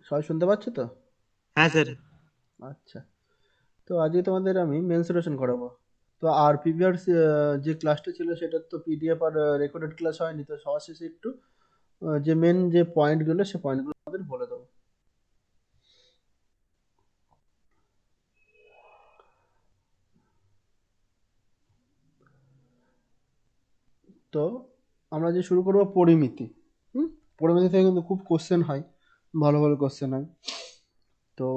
সবাই শুনতে পাচ্ছ তো? হ্যাঁ স্যার। আচ্ছা। তো আজকে তোমাদের আমি মেনসুরেশন করাবো। তো আর প্রিভিয়াস যে ক্লাসটা ছিল সেটার তো পিডিএফ আর রেকর্ডেড ক্লাস হয়নি, তো সবার শেষে একটু যে মেন যে পয়েন্টগুলো সে পয়েন্টগুলো আমাদের বলে দেবো। তো আমরা যে শুরু করবো পরিমিতি। হুম। পরিমিতি থেকে কিন্তু খুব কোশ্চেন হয়, ভালো ভালো কোশ্চেন হয়। তো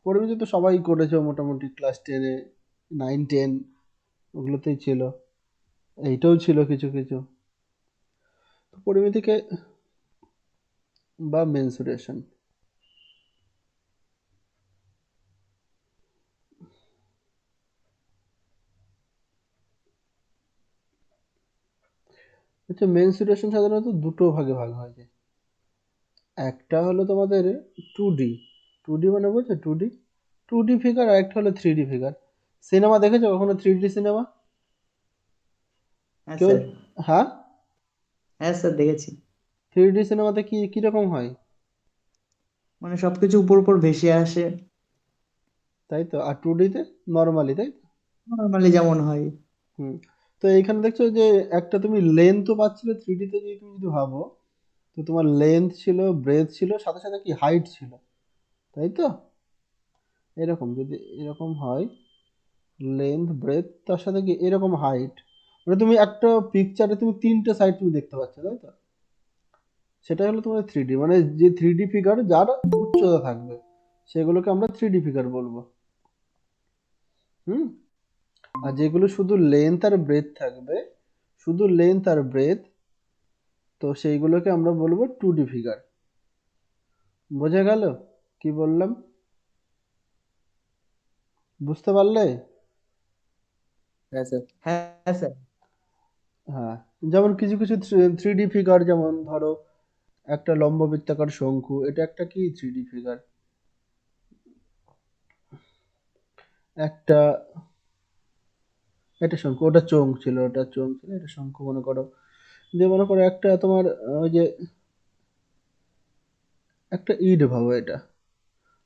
পরিমিতি তো সবাই করেছে মোটামুটি, ক্লাস 10-এ, 9-10 ওগুলোতেই ছিল, এইটাও ছিল কিছু কিছু। তো পরিমিতিকে বা মেনসুরেশন, আচ্ছা, মেনসুরেশন সাধারণত দুটো ভাগে ভাগ হয় যায়। একটা হলো তোমাদের 2D। 2D মানে বলছো 2D, 2D ফিগার, আর একটা হলো 3D ফিগার। সিনেমা দেখেছো কখনো 3D সিনেমা? হ্যাঁ কেউ? স্যার। হ্যাঁ। হ্যাঁ স্যার দেখেছি। 3D সিনেমাতে কি কিরকম হয়? মানে সবকিছু উপর উপর ভেসে আসে। তাই তো। আর 2D তে নর্মালি, তাই তো? নর্মালি যেমন হয়। হুম। তো এইখানে দেখছো যে একটা তুমি লেন্থও পাচ্ছিলে 3D তে, যদি তুমি যদি ভাবো, তো তোমার লেন্থ ছিল, ব্রেথ ছিল, সাথে সাথে কি হাইট ছিল, তাই তো? এরকম যদি এরকম হয়, লেন্থ ব্রেথ তার সাথে কি এরকম হাইট, মানে তুমি একটা পিকচারে তুমি তিনটে সাইড তুমি দেখতে পাচ্ছ, তাই তো? সেটা হলো তোমার 3D, মানে যে 3D ফিগার যার উচ্চতা থাকবে সেগুলোকে আমরা 3D ফিগার বলবো। হুম। আর যেগুলো শুধু লেন্থ আর ব্রেথ থাকবে, শুধু লেন্থ আর ব্রেথ, তো সেইগুলোকে আমরা বলবো 2D ফিগার। বোঝা গেল কি বললাম? বুঝতে পারলে? হ্যাঁ স্যার। হ্যাঁ স্যার। হ্যাঁ। যেমন কিছু কিছু 3D ফিগার, যেমন ধরো একটা লম্ব বৃত্তাকার শঙ্কু, এটা একটা কি 3D ফিগার। একটা, এটা শঙ্কু, ওটা চোঙ ছিল, ওটা চোঙ ছিল, এটা শঙ্কু মনে করো। যে মনে করো একটা তোমার ওই যে একটা ইট ভাবো এটা।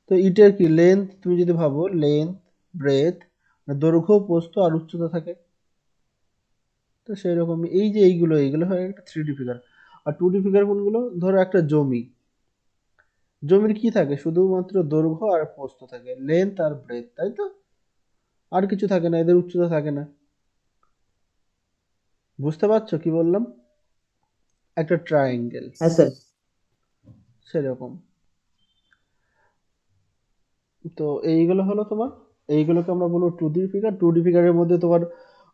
তো ইটের কি লেন্থ তুমি যদি ভাবো, লেন্থ, ব্রেথ, দৈর্ঘ্য, প্রস্থ আর উচ্চতা থাকে। তো সেই রকম এই যে এইগুলো এইগুলো হয় একটা 3D ফিগার। আর 2D ফিগার কোনগুলো? ধরো একটা জমি, জমির কি থাকে? শুধুমাত্র দৈর্ঘ্য আর প্রস্থ থাকে, লেন্থ আর ব্রেথ, তাই তো? আর কিছু থাকে না, এদের উচ্চতা থাকে না। বুঝতে পারছো কি বললাম? একটা ট্রায়াঙ্গেল হ্যাঁ স্যার। সেরকম। তো এইগুলো হলো তোমার, এইগুলোকে আমরা বলবো 2D ফিগার। 2D ফিগারের মধ্যে তোমার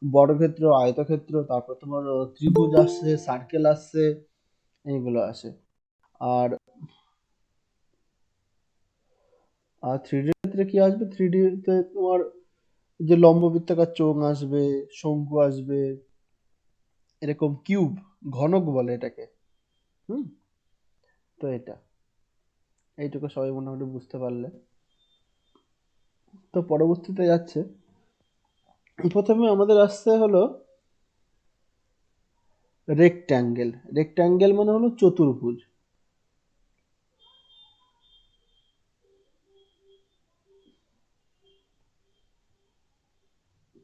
বর্গক্ষেত্র, আয়তক্ষেত্র, তারপর তোমার ত্রিভুজ আসছে, সার্কেল আসছে, এইগুলো আসে। আর আর 3D ক্ষেত্রে কি আসবে? 3D তে তোমার যে লম্ব বৃত্তাকার চোঙ আসবে, শঙ্কু আসবে, এরকম কিউব, ঘনক বলে এটাকে। হুম। তো এটা, এইটুকু সবাই মোটামুটি বুঝতে পারলে। তো পরবর্তীতে যাচ্ছে, প্রথমে আমাদের আসছে হলো রেক্ট্যাঙ্গেল। রেক্ট্যাঙ্গেল মানে হলো চতুর্ভুজ।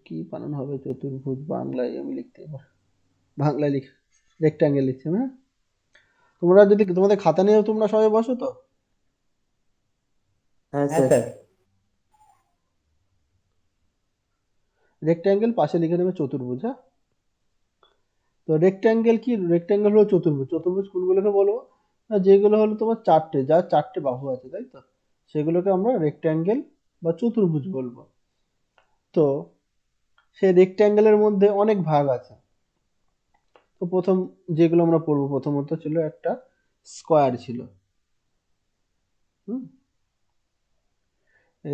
কি বানান হবে চতুর্ভুজ বাংলায়? আমি লিখতে পার, বাংলায় লিখ, রেক্ট্যাঙ্গেল লিখছি, হ্যাঁ। তোমরা যদি তোমাদের খাতা নিয়েও তোমরা সবাই বসো তো। হ্যাঁ স্যার। রেক্ট্যাঙ্গেল পাশে লিখে দেবে চতুর্ভুজ, হ্যাঁ। তো রেক্ট্যাঙ্গেল কি? রেক্ট্যাঙ্গেল হলো চতুর্ভুজ। চতুর্ভুজ কোনগুলোকে বলবো? না, যেগুলো হলো তোমার চারটে, যার চারটে বাহু আছে, তাই তো? সেগুলোকে আমরা রেক্ট্যাঙ্গেল বা চতুর্ভুজ বলবো। তো সেই রেক্ট্যাঙ্গেলের মধ্যে অনেক ভাগ আছে। তো প্রথম যেগুলো আমরা পড়বো, প্রথমত ছিল একটা স্কোয়ার ছিল। হুম।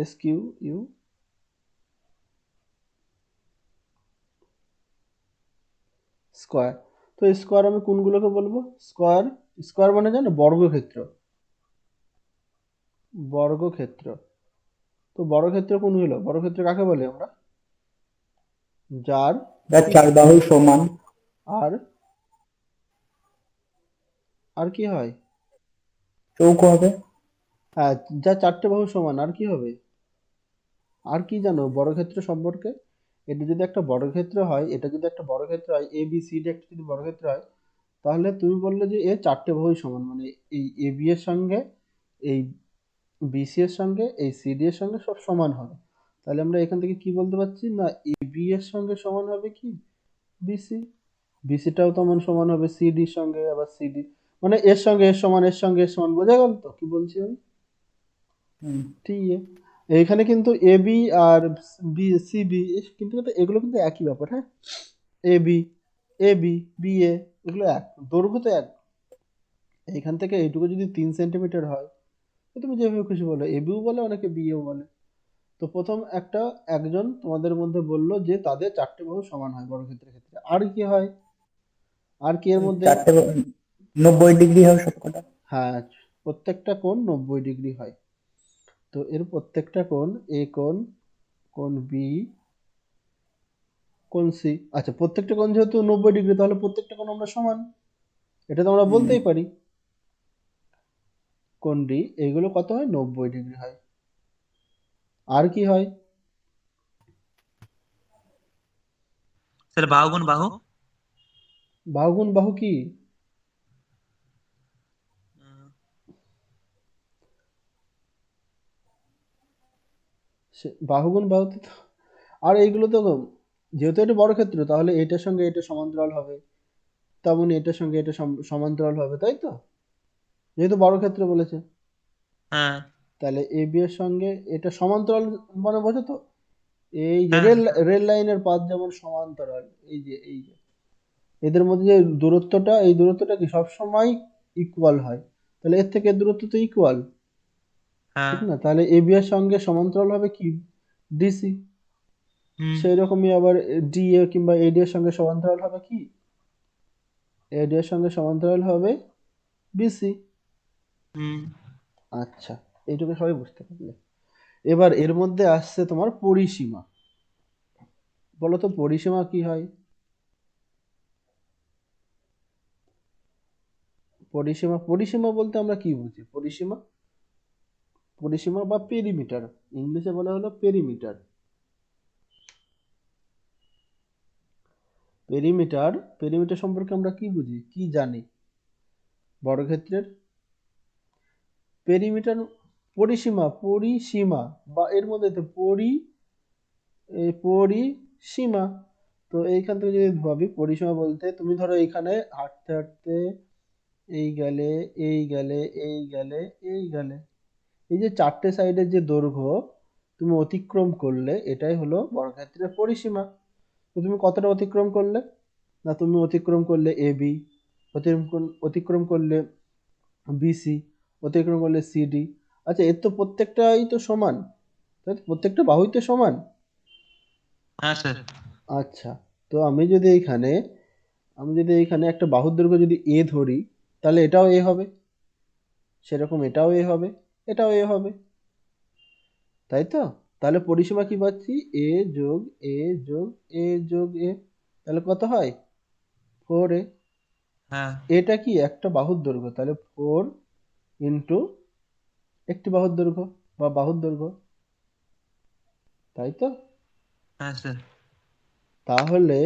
SQU, square. তো স্কোয়ার আমি কোনগুলোকে বলবো? স্কোয়ার, স্কোয়ার মানে জানো বর্গক্ষেত্র, বর্গক্ষেত্র। তো বর্গক্ষেত্র কোনগুলো? বর্গক্ষেত্র কাকে বলে আমরা? যার যার কি, চার বাহু সমান। আর আর কি হয়? চৌকো হবে। হ্যাঁ, যা চারটে বাহু সমান, আর কি হবে? আর কি জানো বর্গক্ষেত্র সম্পর্কে? এটা যদি একটা বর্গক্ষেত্র হয়, এটা যদি একটা বর্গক্ষেত্র হয়, এ বি সি ডি একটা যদি বর্গক্ষেত্র হয়, তাহলে তুমি বললে যে এর চারটে বাহুই সমান, মানে এই এ বি এর সঙ্গে, এই বিসি এর সঙ্গে, এই সিডি এর সঙ্গে সব সমান হবে। তাহলে আমরা এখান থেকে কি বলতে পারছি না, এ বি এর সঙ্গে সমান হবে কি বিসি, বিসিটাও তেমন সমান হবে সিডির সঙ্গে, আবার সিডি মানে এর সঙ্গে এর সমান, এর সঙ্গে এর সমান, বোঝা গেল তো কি বলছি আমি? হুম। ঠিক আছে। এইখানে কিন্তু A B R B C B কিন্তু এগুলো কিন্তু একই ব্যাপার, হ্যাঁ। A B, A B, B A, এগুলো এক, দৈর্ঘ্য তো এক। এইখান থেকে এইটুকু যদি 3 সেন্টিমিটার হয়, তো তুমি যেভাবে খুশি বলো, এ বিও বলে, অনেকে বি এও বলে। তো প্রথম একজন তোমাদের মধ্যে বললো যে তাদের চারটে বাহু সমান হয় বর্গক্ষেত্রের ক্ষেত্রে। আর কি হয়? আর কি এর ওই মধ্যে? চারটে 90 ডিগ্রি হবে সবকটা। হ্যাঁ, প্রত্যেকটা কোণ 90 ডিগ্রি হয়। তো এর প্রত্যেকটা কোণ, এ কোণ, কোণ বি, কোণ সি, আচ্ছা প্রত্যেকটা কোণ যেহেতু 90 ডিগ্রি, তাহলে প্রত্যেকটা কোণ আমরা সমান, এটা তো আমরা হুম। বলতেই পারি। কোণ ডি, এইগুলো কত হয়? 90 ডিগ্রি হয়। আর কি হয়? স্যার বাহু গুণ বাহু। বাহু গুণ বাহু কি? উম, বাহু গুণ বাহু তো, আর এইগুলো তো, যেহেতু এটা বর্গক্ষেত্র, তাহলে এটার সঙ্গে এটা সমান্তরাল হবে, তেমনি এটার সঙ্গে এটা সমান্তরাল হবে, তাই তো? যেহেতু বর্গক্ষেত্র বলেছে, হ্যাঁ তাহলে এ বি এর সঙ্গে এটা সমান্তরাল, মানে বোঝো তো? এই যে হ্যাঁ রেল স্যার। রেল লাইনের পাত যেমন সমান্তরাল, এই যে এদের মধ্যে যে দূরত্বটা, এই দূরত্বটা কি সবসময় ইকুয়াল হয়? তাহলে এর থেকে এর দূরত্ব তো ইকুয়াল, হ্যাঁ। ঠিক না? তাহলে এ বি এর সঙ্গে সমান্তরাল হবে কি ডিসি। হুম সেই রকমই আবার ডি এ কিংবা এডি এর সঙ্গে সমান্তরাল হবে কি, এডি এর সঙ্গে সমান্তরাল হবে বিসি। হুম। আচ্ছা, এইটুকু সবাই বুঝতে পারলে। এবার এর মধ্যে আসছে তোমার পরিসীমা। বলো তো পরিসীমা কি হয়? পরিসীমা, পরিসীমা বলতে আমরা কি বুঝি? পরিসীমা, পরিসীমা বা পেরিমিটার, ইংলিশে বলা হলো পেরিমিটার। পেরিমিটার, পেরিমিটার সম্পর্কে আমরা কি বুঝি, কি জানি বর্গক্ষেত্রের? পেরিমিটার, পরিসীমা, পরিসীমা বা এর মধ্যে তো এই পরিসীমা। তো এইখান থেকে যদি ভাবি পরিসীমা বলতে, তুমি ধরো এইখানে হাঁটতে হাঁটতে এই গেলে, এই গেলে, এই গেলে, এই গেলে, এই যে চারটে সাইডের যে দৈর্ঘ্য তুমি অতিক্রম করলে, এটাই হলো বর্গক্ষেত্রের পরিসীমা। তো তুমি কতটা অতিক্রম করলে? না, তুমি অতিক্রম করলে এ বি, অতিক্রম করলে বিসি, অতিক্রম করলে সিডি। আচ্ছা, এর তো প্রত্যেকটাই তো সমান, তাই তো? প্রত্যেকটা বাহুই তো সমান। হ্যাঁ স্যার। আচ্ছা, তো আমি যদি এইখানে একটা বাহুর দৈর্ঘ্য যদি এ ধরি, তাহলে এটাও এ হবে, সেরকম এটাও এ হবে, এটাও এ হবে, তাই তো? তাহলে পরিসীমা কি পাচ্ছি? এ যোগ এ যোগ এ যোগ এ, তাহলে কত হয়? 4a। হ্যাঁ এটা কি একটা বাহুর দৈর্ঘ্য, তাহলে 4 একটি বাহুর দৈর্ঘ্য বা বাহুর দৈর্ঘ্য, তাই তো? হ্যাঁ স্যার। তাহলে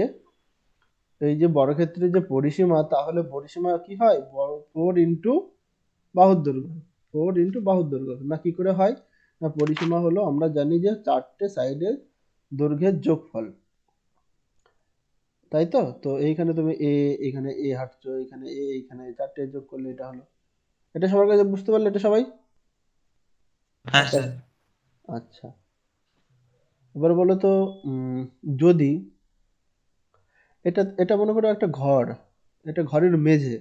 এই যে বর্গক্ষেত্রের যে পরিসীমা, তাহলে পরিসীমা কি হয়? 4 বাহুর দৈর্ঘ্য, 4 বাহুর দৈর্ঘ্য, না কি করে হয়? না পরিসীমা হলো, আমরা জানি যে চারটে সাইডের দৈর্ঘ্যের যোগফল, তাই তো? তো এইখানে তুমি এখানে এ হাঁটছো, এখানে এইখানে চারটে যোগ করলে এটা হলো। এটা সবার কাছে বুঝতে পারলে এটা সবাই? হ্যাঁ স্যার। আচ্ছা, এবার বলো তো, যদি এটা এটা মনে করো একটা ঘর, এটা ঘরের মেঝে,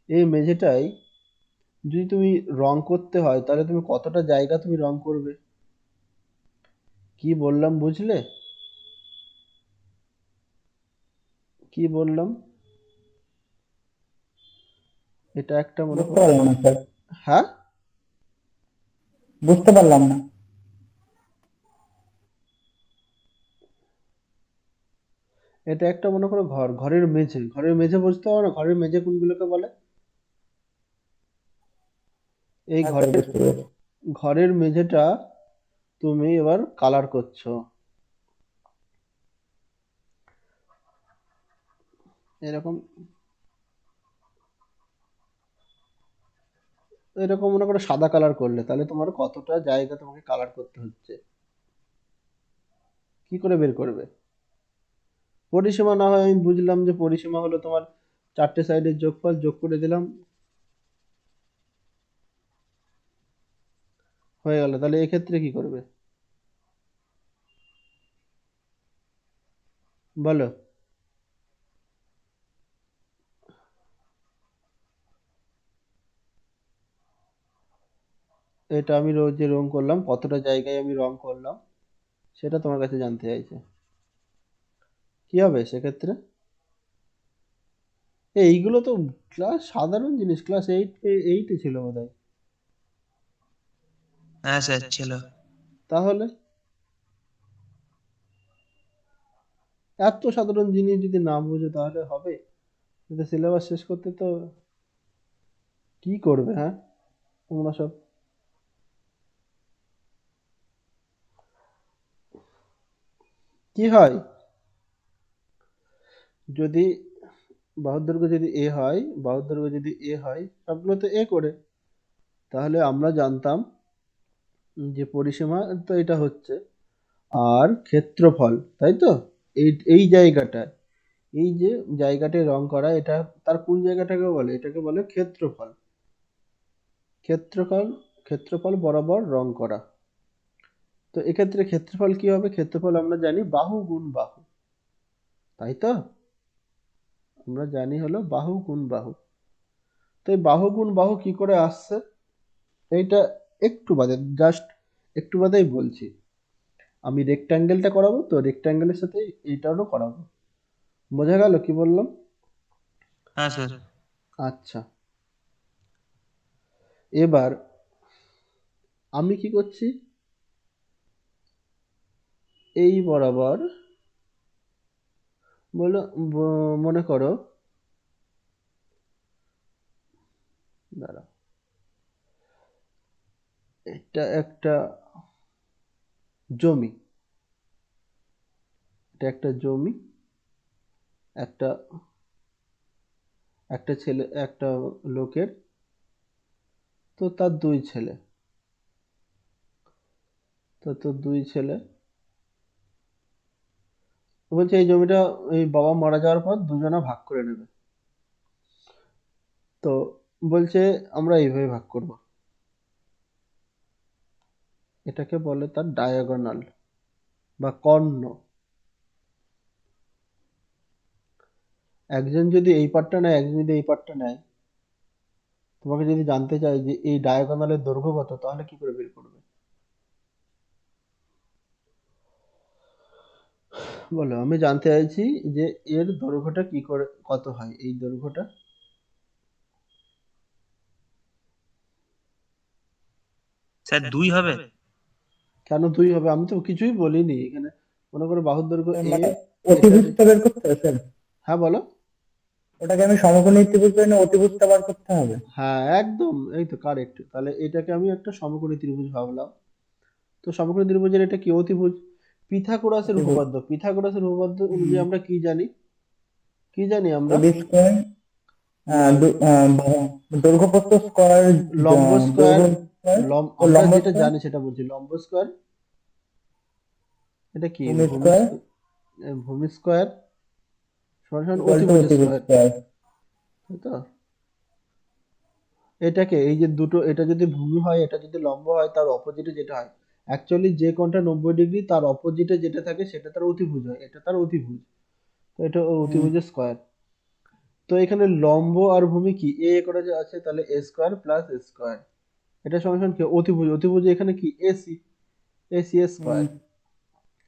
এই মেঝেটাই যদি তুমি রং করতে হয়, তাহলে তুমি কতটা জায়গা তুমি রং করবে? কি বললাম বুঝলে? কি বললাম? এটা একটা মনে বুঝতে করো, পারলাম না স্যার। হ্যাঁ, বুঝতে পারলাম না। এটা একটা মনে করো ঘর, ঘরের মেঝে, ঘরের মেঝে বুঝতে পারো না? ঘরের মেঝে কোনগুলোকে বলে? এই হ্যাঁ স্যার, ঘরের, বুঝতে পেরেছি। ঘরের মেঝেটা তুমি এবার কালার করছো। এরকম এরকম মনে করো সাদা কালার করলে, তাহলে তোমার কতটা জায়গা তোমাকে কালার করতে হচ্ছে, কি করে বের করবে? পরিসীমা না হয় আমি বুঝলাম যে পরিসীমা হলো তোমার চারটে সাইডের যোগফল, যোগ করে দিলাম, হয়ে গেল। তাহলে এক্ষেত্রে কি করবে বলো? এটা আমি যে রং করলাম, কতটা জায়গায় আমি রং করলাম, সেটা তোমার কাছে জানতে চাইছে। কি হবে সেক্ষেত্রে? এইগুলো তো ক্লাস সাধারণ জিনিস, ক্লাস এইটে ছিল বোধহয়। হ্যাঁ স্যার ছিল। তাহলে এত সাধারণ জিনিস যদি না বোঝো তাহলে হবে? সিলেবাস শেষ করতে তো কি করবে, হ্যাঁ তোমরা সব? কি হয় যদি বাহুর দৈর্ঘ্য যদি এ হয়, বাহুর দৈর্ঘ্য যদি এ হয়, সবগুলো তো এ করে, তাহলে আমরা জানতাম যে পরিসীমা তো এটা হচ্ছে, আর ক্ষেত্রফল, তাই তো? এই এই জায়গাটায়, এই যে জায়গাটায় রং করা, এটা তার কোন জায়গাটাকে বলে? এটাকে বলে ক্ষেত্রফল। ক্ষেত্রফল, ক্ষেত্রফল বরাবর রং করা। তো এক্ষেত্রে ক্ষেত্রফল কি হবে? ক্ষেত্রফল আমরা জানি বাহু গুণ বাহু, তাই তো? আমরা জানি হলো বাহু গুণ বাহু। তো এই বাহু গুণ বাহু কি করে আসছে, এইটা একটু বাদে, জাস্ট একটু বাদেই বলছি। আমি রেক্ট্যাঙ্গেলটা করাবো, তো রেক্ট্যাঙ্গেলের সাথে এইটারও করাবো। বোঝা গেল কি বললাম? হ্যাঁ স্যার। আচ্ছা, এবার আমি কি করছি, এই বরাবর বলো, মনে করো, দাঁড়াও, এটা একটা জমি, এটা একটা জমি, একটা একটা ছেলে, একটা লোকের, তো তার দুই ছেলে, তো দুই ছেলে, বলছে এই জমিটা এই বাবা মারা যাওয়ার পর দুজনা ভাগ করে নেবে। তো বলছে আমরা এইভাবে ভাগ করব, এটাকে বলে তার ডায়াগোনাল বা কর্ণ। একজন যদি এই পার্টটা নেয়, একজন যদি এই পার্টটা নেয়, তোমাকে যদি জানতে চাই যে এই ডায়াগোনালের দৈর্ঘ্য কত, তাহলে কি করে বের করবে বলো? আমি জানতে চাইছি যে এর দৈর্ঘ্যটা কি করে কত হয়, এই দৈর্ঘ্যটা। স্যার 2 হবে। কেন দুই হবে? আমি তো কিছুই বলিনি এখানে। মনে করো বাহুর দৈর্ঘ্য এ, মানে এটা অতিভুজটা বের করতে হবে স্যার? হ্যাঁ বলো। ওটাকে আমি সমকোণী ত্রিভুজ ধরে নিয়ে অতিভুজটা বার করতে হবে? হ্যাঁ একদম, এই তো কারেক্ট। তাহলে এটাকে আমি একটা সমকোণী ত্রিভুজ ভাবলাম। তো সমকোণী ত্রিভুজের এটা কি? অতিভুজ। পিথাগোরাসের অতিভুজ। উপপাদ্য, পিথাগোরাসের উপপাদ্য অনুযায়ী আমরা কি জানি? কি জানি আমরা? এবি স্কোয়ার, না, দৈর্ঘ্য প্রস্থ স্কোয়ার, লম্ব স্কয়ার, দৈর্ঘ্য স্কোয়ার ও আমরা লম্ব যেটা স্কোয়ার, জানি সেটা বলছি। লম্ব স্কয়ার, এটা কি? ভূমি ভূমি স্কোয়ার ভূমি স্কয়ার সমান সমান ইকুয়াল টু অতিভুজ অতিভুজ স্কয়ার, স্কোয়ার। তাই তো? এটাকে, এই যে দুটো, এটা যদি ভূমি হয়, এটা যদি লম্ব হয়, তার অপোজিটে যেটা হয়, অ্যাকচুয়ালি যে কোণটা 90 ডিগ্রি তার অপোজিটে যেটা থাকে সেটা তার অতিভুজ হয়, এটা তার অতিভুজ। তো এটা হুম। অতিভুজের স্কয়ার। তো এখানে লম্ব আর ভূমি কি এ করে যে আছে, তাহলে A square plus A square, এটা সমান সমান কি? অতিভুজ। অতিভুজ এখানে কি? AC, AC square. হুম।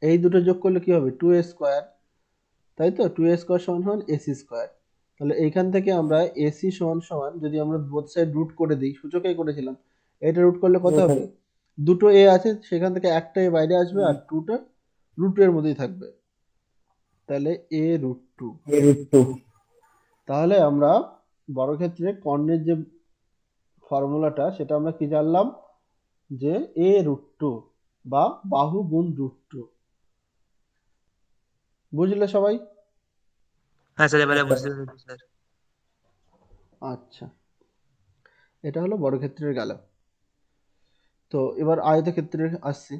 এই দুটো যোগ করলে কি হবে? 2a স্কয়ার, তাই তো? 2a স্কয়ার সমান সমান এসি স্কয়ার। তাহলে এইখান থেকে আমরা এসি সমান সমান, যদি আমরা বোথ সাইড রুট করে দিই, সূচকেই করেছিলাম, এটা রুট করলে কত রুট হবে? হবে। দুটো এ আছে, সেখান থেকে একটা এ বাইরে আসবে, হুম। আর টুটা রুট এর মধ্যেই থাকবে, তাহলে এ রুট টু। এ রুট টু। তাহলে আমরা বর্গক্ষেত্রে কর্ণের যে ফর্মুলাটা, সেটা আমরা কি জানলাম? যে a√2 বা বাহু গুণ √2। বুঝলে সবাই? হ্যাঁ স্যার, হ্যাঁ এবারে স্যার। বুঝতে পেরেছি স্যার। আচ্ছা, এটা হলো বর্গক্ষেত্রের গেল। তো এবার আয়তক্ষেত্রে আসছি।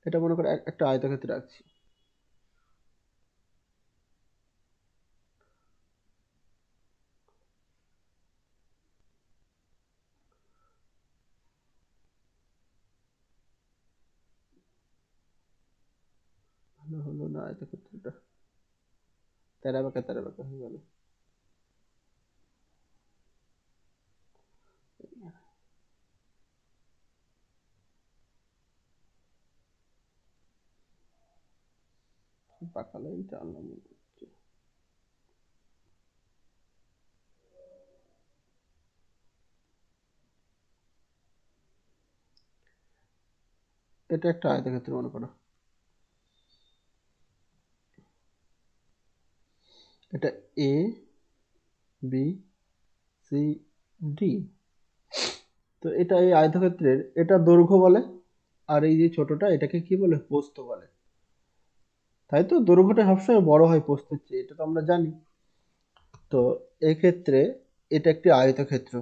এটা মনে করো একটা আয়তক্ষেত্রে রাখছি। ভালো হলো না আয়তক্ষেত্রটা, তেরা বেঁকা হয়ে গেল। পাকা লাইন টানলাম। এটা একটা আয়তক্ষেত্র মনে করো। এটা এ বি সি ডি। তো এটা এই আয়তক্ষেত্রের এটা দৈর্ঘ্য বলে, আর এই যে ছোটটা এটাকে কি বলে, প্রস্থ বলে। তাই তো, দৈর্ঘ্যটা সবসময় বড় হয় প্রস্থের চেয়ে, এটা তো আমরা জানি। তো এক্ষেত্রে এটা একটি আয়তক্ষেত্র।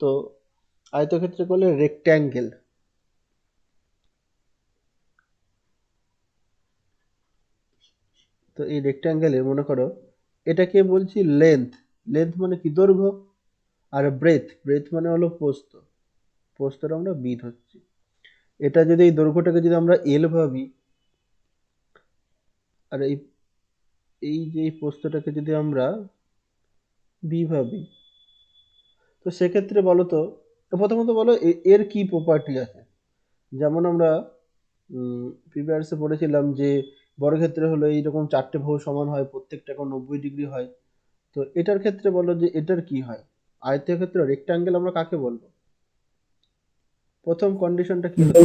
তো আয়তক্ষেত্র বলে রেক্ট্যাঙ্গেল। তো এই রেক্ট্যাঙ্গেলের মনে করো এটাকে বলছি লেন্থ। লেন্থ মানে কি, দৈর্ঘ্য। আর ব্রেথ মানে হলো প্রস্থ। প্রস্থটা আমরা বি ধরছি। এটা যদি এই দৈর্ঘ্যটাকে যদি আমরা এল ভাবি, আর এই এই যে এই প্রস্থটাকে যদি আমরা বি ভাবি, তো সেক্ষেত্রে বলো তো, প্রথমত বলো এর কি প্রপার্টি আছে। যেমন আমরা প্রিভিয়াসে পড়েছিলাম যে বর্গক্ষেত্রে হলো এইরকম চারটে বাহু সমান হয়, প্রত্যেকটা কোণ 90 ডিগ্রি হয়। তো এটার ক্ষেত্রে বলো যে এটার কি হয়। আয়তক্ষেত্র রেক্ট্যাঙ্গেল আমরা কাকে বলবো? প্রথম কন্ডিশনটা কি হচ্ছে?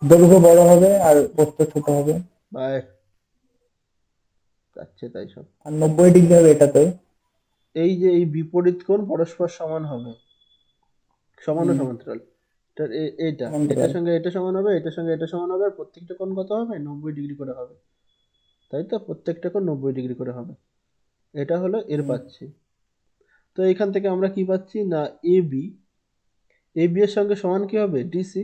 দৈর্ঘ্য বড় হবে আর প্রস্থ ছোট হবে। বা যাচ্ছে তাই সব। আর 90 ডিগ্রি হবে এটাতে। এই যে এই বিপরীত কোণ পরস্পর সমান হবে, সমান ও হুম, সমান্তরাল। এটা এটার সমান্তরাল। সঙ্গে এটা সমান হবে, এটার সঙ্গে এটা সমান হবে, আর প্রত্যেকটা কোণ কত হবে, 90 ডিগ্রি করে হবে। তাই তো, প্রত্যেকটা কোণ 90 ডিগ্রি করে হবে। এটা হলো এর হুম, পাচ্ছি। তো এখান থেকে আমরা কি পাচ্ছি না, এবি এর সঙ্গে সমান কি হবে, ডিসি।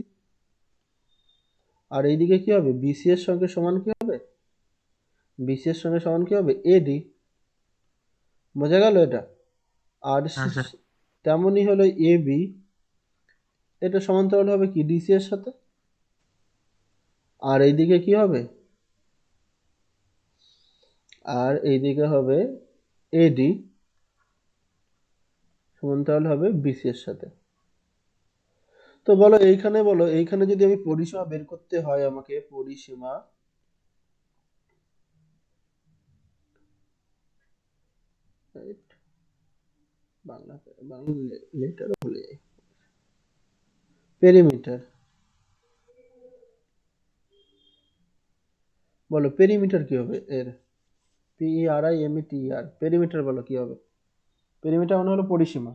আর এইদিকে কি হবে, বিসি এর সঙ্গে সমান কি হবে, বিসি এর সঙ্গে সমান কি হবে, এডি। বোঝা গেল এটা? আর হ্যাঁ স্যার। তেমনই হলো এবি, এটা সমান্তরাল হবে কি, ডিসি এর সাথে। আর এইদিকে কি হবে, আর এইদিকে হবে এডি, সমান্তরাল হবে বিসি এর সাথে। তো বলো এইখানে, বলো এইখানে যদি আমি পরিসীমা বের করতে হয় আমাকে, পরিসীমা, right? বাংলা বাংলা লেটার ভুলে যাই। পেরিমিটার, বলো পেরিমিটার কি হবে এর, PERIMETER, পেরিমিটার বলো কি হবে। পেরিমিটার মানে হলো পরিসীমা।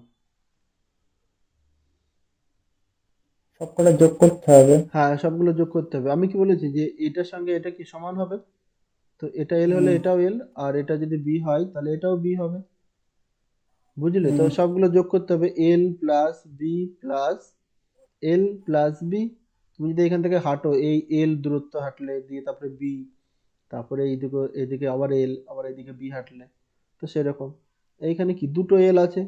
সবকটা যোগ করতে হবে। হ্যাঁ, সবগুলো যোগ করতে হবে। আমি কি বলেছি যে এটার সঙ্গে এটা কি সমান হবে, তো এটা এল হলে হুম, এটাও এল, আর এটা যদি বি হয় তাহলে এটাও বি হবে। বুঝলে তো, হুম, সবগুলো যোগ করতে হবে, এল প্লাস বি। তুমি যদি এখান থেকে হাঁটো, এই এল দূরত্ব হাঁটলে দিয়ে তারপরে বি, তারপরে এইদিকে এদিকে আবার এল, আবার এদিকে বি হাঁটলে, তো সেরকম। এইখানে কি দুটো এল আছে,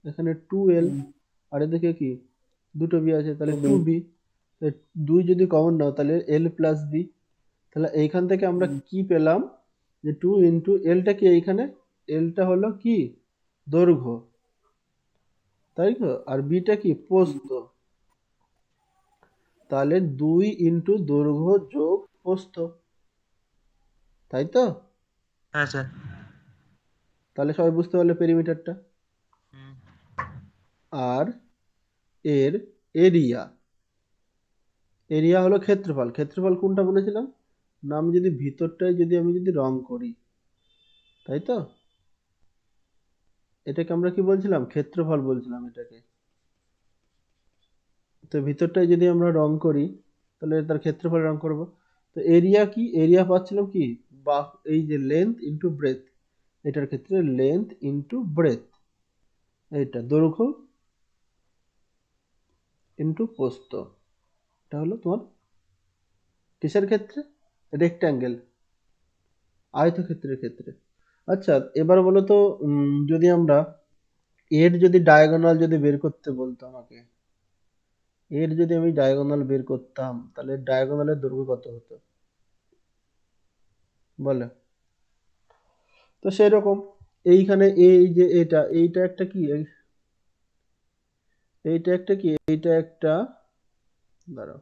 এখানে 2L, হুম। আর এদিকে কি দুটো বি আছে, তাহলে 2B। 2B। দুই যদি কমন নাও তাহলে L+B। তাহলে এইখান থেকে আমরা হুম, কি পেলাম, যে 2 × এলটা কি, এইখানে এলটা হলো কি, দৈর্ঘ্য, তাই তো, আর বিটা কি, হুম। প্রস্থ। তাহলে 2 × দৈর্ঘ্য যোগ প্রস্থ, তাই তো। হ্যাঁ স্যার। তাহলে সবাই বুঝতে পারলে পেরিমিটারটা। হুম। আর এর এরিয়া, এরিয়া হলো ক্ষেত্রফল। ক্ষেত্রফল কোনটা বলেছিলাম না, আমি যদি ভিতরটায় যদি আমি যদি রং করি, তাই তো, এটাকে আমরা কি বলছিলাম? ক্ষেত্রফল বলছিলাম এটাকে। তো ভিতরটায় যদি আমরা রং করি তাহলে তার ক্ষেত্রফল রং করব। তো এরিয়া কি? এরিয়া পাচ্ছিলাম কি? বা এই যে লেন্থ ইন্টু ব্রেথ, এটার ক্ষেত্রে লেন্থ ইন্টু ব্রেথ, এইটা দৈর্ঘ্য ইন্টু প্রস্থ, এটা হলো তোমার কিসের ক্ষেত্রে? রেক্ট্যাঙ্গেল, আয়তক্ষেত্রের ক্ষেত্রে। আচ্ছা এবার বলো তো, যদি আমরা এর যদি ডায়াগোনাল যদি বের করতে বলতো আমাকে, এর যদি আমি ডায়াগোনাল বের করতাম তাহলে ডায়াগোনালের দৈর্ঘ্য কত হতো বলো? তো সেরকম এইখানে এই যে এইটা একটা কি, এইটা একটা কি, এইটা একটা, দাঁড়াও,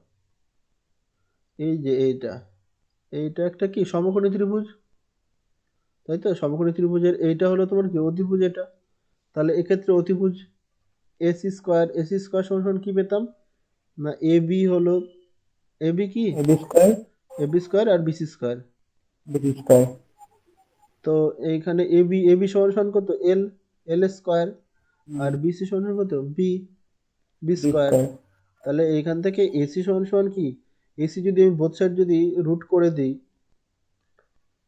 এই যে এইটা একটা কি সমকোণী ত্রিভুজ, তাই তো? সমকোণী ত্রিভুজের এইটা হলো তোমার কি অতিভুজ এটা, তাহলে এক্ষেত্রে অতিভুজ এসি স্কোয়ার সমান সমান কি পেতাম না, এবি হলো, এবি কি, এবি স্কোয়ার এবি স্কোয়ার আর বিসি স্কোয়ার। বিসি স্কোয়ার তো এইখানে এবি এবি সমান সমান কত, এল, এল স্কোয়ার, আর বিসি সমান সমান কত, B, B B square. Square তাহলে এইখান থেকে এসি সমান সমান কি, এসি যদি আমি বোথ সাইড যদি রুট করে দিই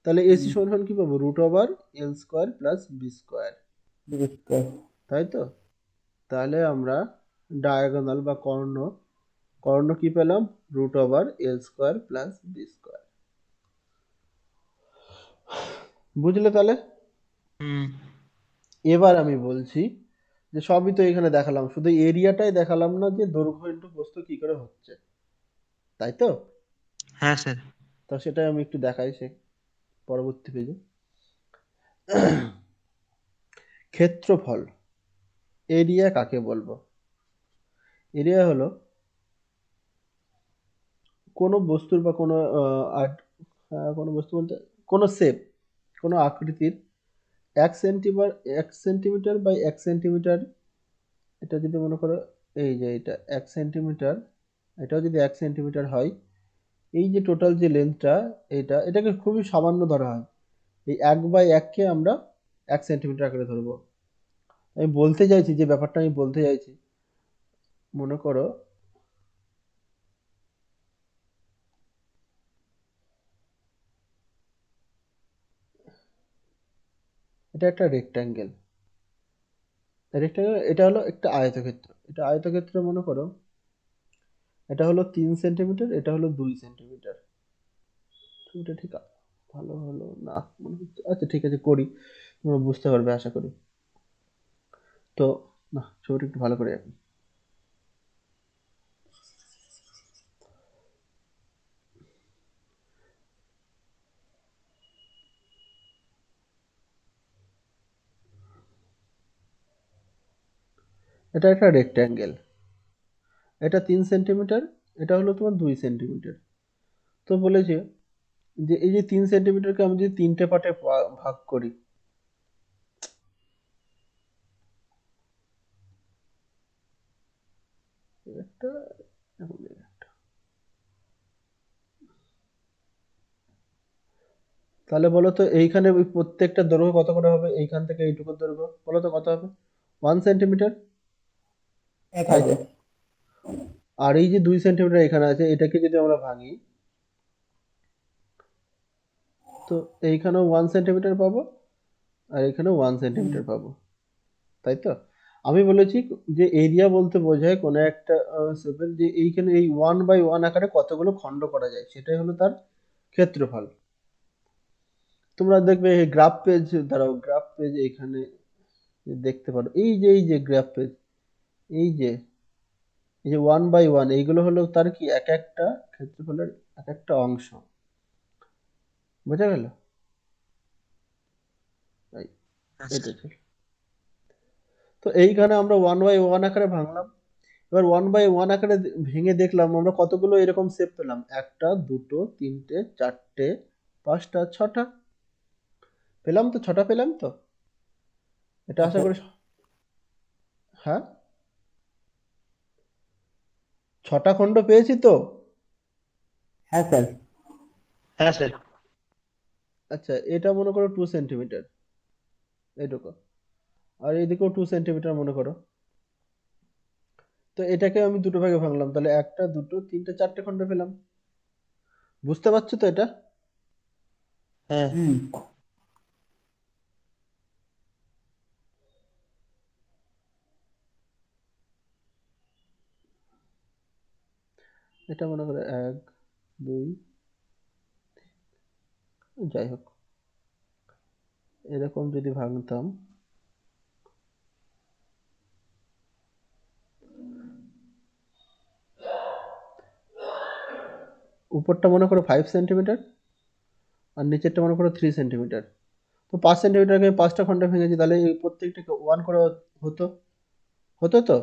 তাহলে এসি সমান সমান কি পাবো, root over L square plus B square, B square তাই তো? তাহলে আমরা ডায়াগোনাল বা কর্ণ, কর্ণ কি পেলাম, root over L square plus B square. বুঝলে তাহলে? হুম। এবার আমি বলছি যে সবই তো এখানে দেখালাম, শুধু এরিয়াটাই দেখালাম না যে দৈর্ঘ্য ইন্টু প্রস্থ কি করে হচ্ছে, তাই তো? হ্যাঁ স্যার। তো সেটাই আমি একটু দেখাই সে পরবর্তী পেজে। ক্ষেত্রফল, এরিয়া কাকে বলবো? এরিয়া হলো কোনো বস্তুর বা কোনো আর্ট, কোনো বস্তু বলতে কোনো শেপ, কোনো আকৃতির 1 সেন্টিমিটার, 1 সেন্টিমিটার বাই 1 সেন্টিমিটার, এটা যদি মনে করো এই যে এটা 1 সেন্টিমিটার, এটাও যদি 1 সেন্টিমিটার হয়, এই যে টোটাল যে লেন্থটা, এটাকে খুবই সামান্য ধরা হয়, এই 1/1 কে আমরা 1 সেন্টিমিটার আকারে ধরবো। আমি বলতে চাইছি যে ব্যাপারটা আমি বলতে চাইছি, মনে করো এটা একটা রেক্ট্যাঙ্গেল, রেক্ট্যাঙ্গেল এটা হলো একটা আয়তক্ষেত্র, এটা আয়তক্ষেত্র মনে করো, এটা হলো 3 সেন্টিমিটার, এটা হলো 2 সেন্টিমিটার। ছবিটা ঠিক ভালো হলো না মনে হচ্ছে, আচ্ছা ঠিক আছে করি, তোমরা বুঝতে পারবে আশা করি। তো না, ছবিটা একটু ভালো করে আঁকি। এটা একটা রেক্ট্যাঙ্গেল, এটা 3 সেন্টিমিটার, এটা হলো তোমার 2 সেন্টিমিটার। তো বলেছে যে এই যে 3 সেন্টিমিটারকে আমি যদি 3টে পার্টে ভাগ করি, একটা, এখন একটা, তাহলে বলো তো এইখানে ওই প্রত্যেকটা দৈর্ঘ্য কত করে হবে, এইখান থেকে এইটুকুর দৈর্ঘ্য বলো তো কত হবে, 1 সেন্টিমিটার, তাই তো? 1000 আর এই যে 2 সেন্টিমিটার এখানে আছে, এটাকে যদি আমরা ভাঙি, তো এইখানেও 1 সেন্টিমিটার পাবো, আর এখানেও 1 সেন্টিমিটার পাবো, তাই তো? আমি বলেছি যে এরিয়া বলতে বোঝায় কোনো একটা শেপের যে এইখানে এই 1/1 আকারে কতগুলো খণ্ড করা যায়, সেটাই হলো তার ক্ষেত্রফল। তোমরা দেখবে গ্রাফ পেজ, দাঁড়াও গ্রাফ পেজ এখানে দেখতে পারো, এই যে গ্রাফ পেজ, এই যে এই যে 1/1, এইগুলো হলো তার কি এক একটা ক্ষেত্রফলের এক একটা অংশ, বোঝা গেল? এই হ্যাঁ এটা স্যার। ছিল। তো এইখানে আমরা 1/1 আকারে ভাঙলাম, এবার 1/1 আকারে ভেঙে দেখলাম আমরা কতগুলো এরকম শেপ পেলাম, একটা, দুটো, তিনটে, চারটে, পাঁচটা, ছটা পেলাম, তো ছটা পেলাম তো, এটা আশা করি হ্যাঁ, ছটা খণ্ড পেয়েছি তো। হ্যাঁ স্যার হ্যাঁ স্যার। আচ্ছা এটা মনে করো 2 সেন্টিমিটার, এইটুকু, আর এইদিকেও 2 সেন্টিমিটার মনে করো। তো এটাকে আমি দুটো ভাগে ভাঙলাম, তাহলে একটা, দুটো, তিনটে, চারটে খন্ড পেলাম। বুঝতে পারছো তো এটা? হ্যাঁ হুম। এটা মনে করো এক, দুই, যাই হোক, এরকম যদি ভাঙতাম, উপরটা মনে করো 5 সেন্টিমিটার আর নিচেরটা মনে করো 3 সেন্টিমিটার। তো 5 সেন্টিমিটারকে 5টা খন্ডে ভেঙেছি, তাহলে এই প্রত্যেকটাকে 1 করে হতো, হতো তো।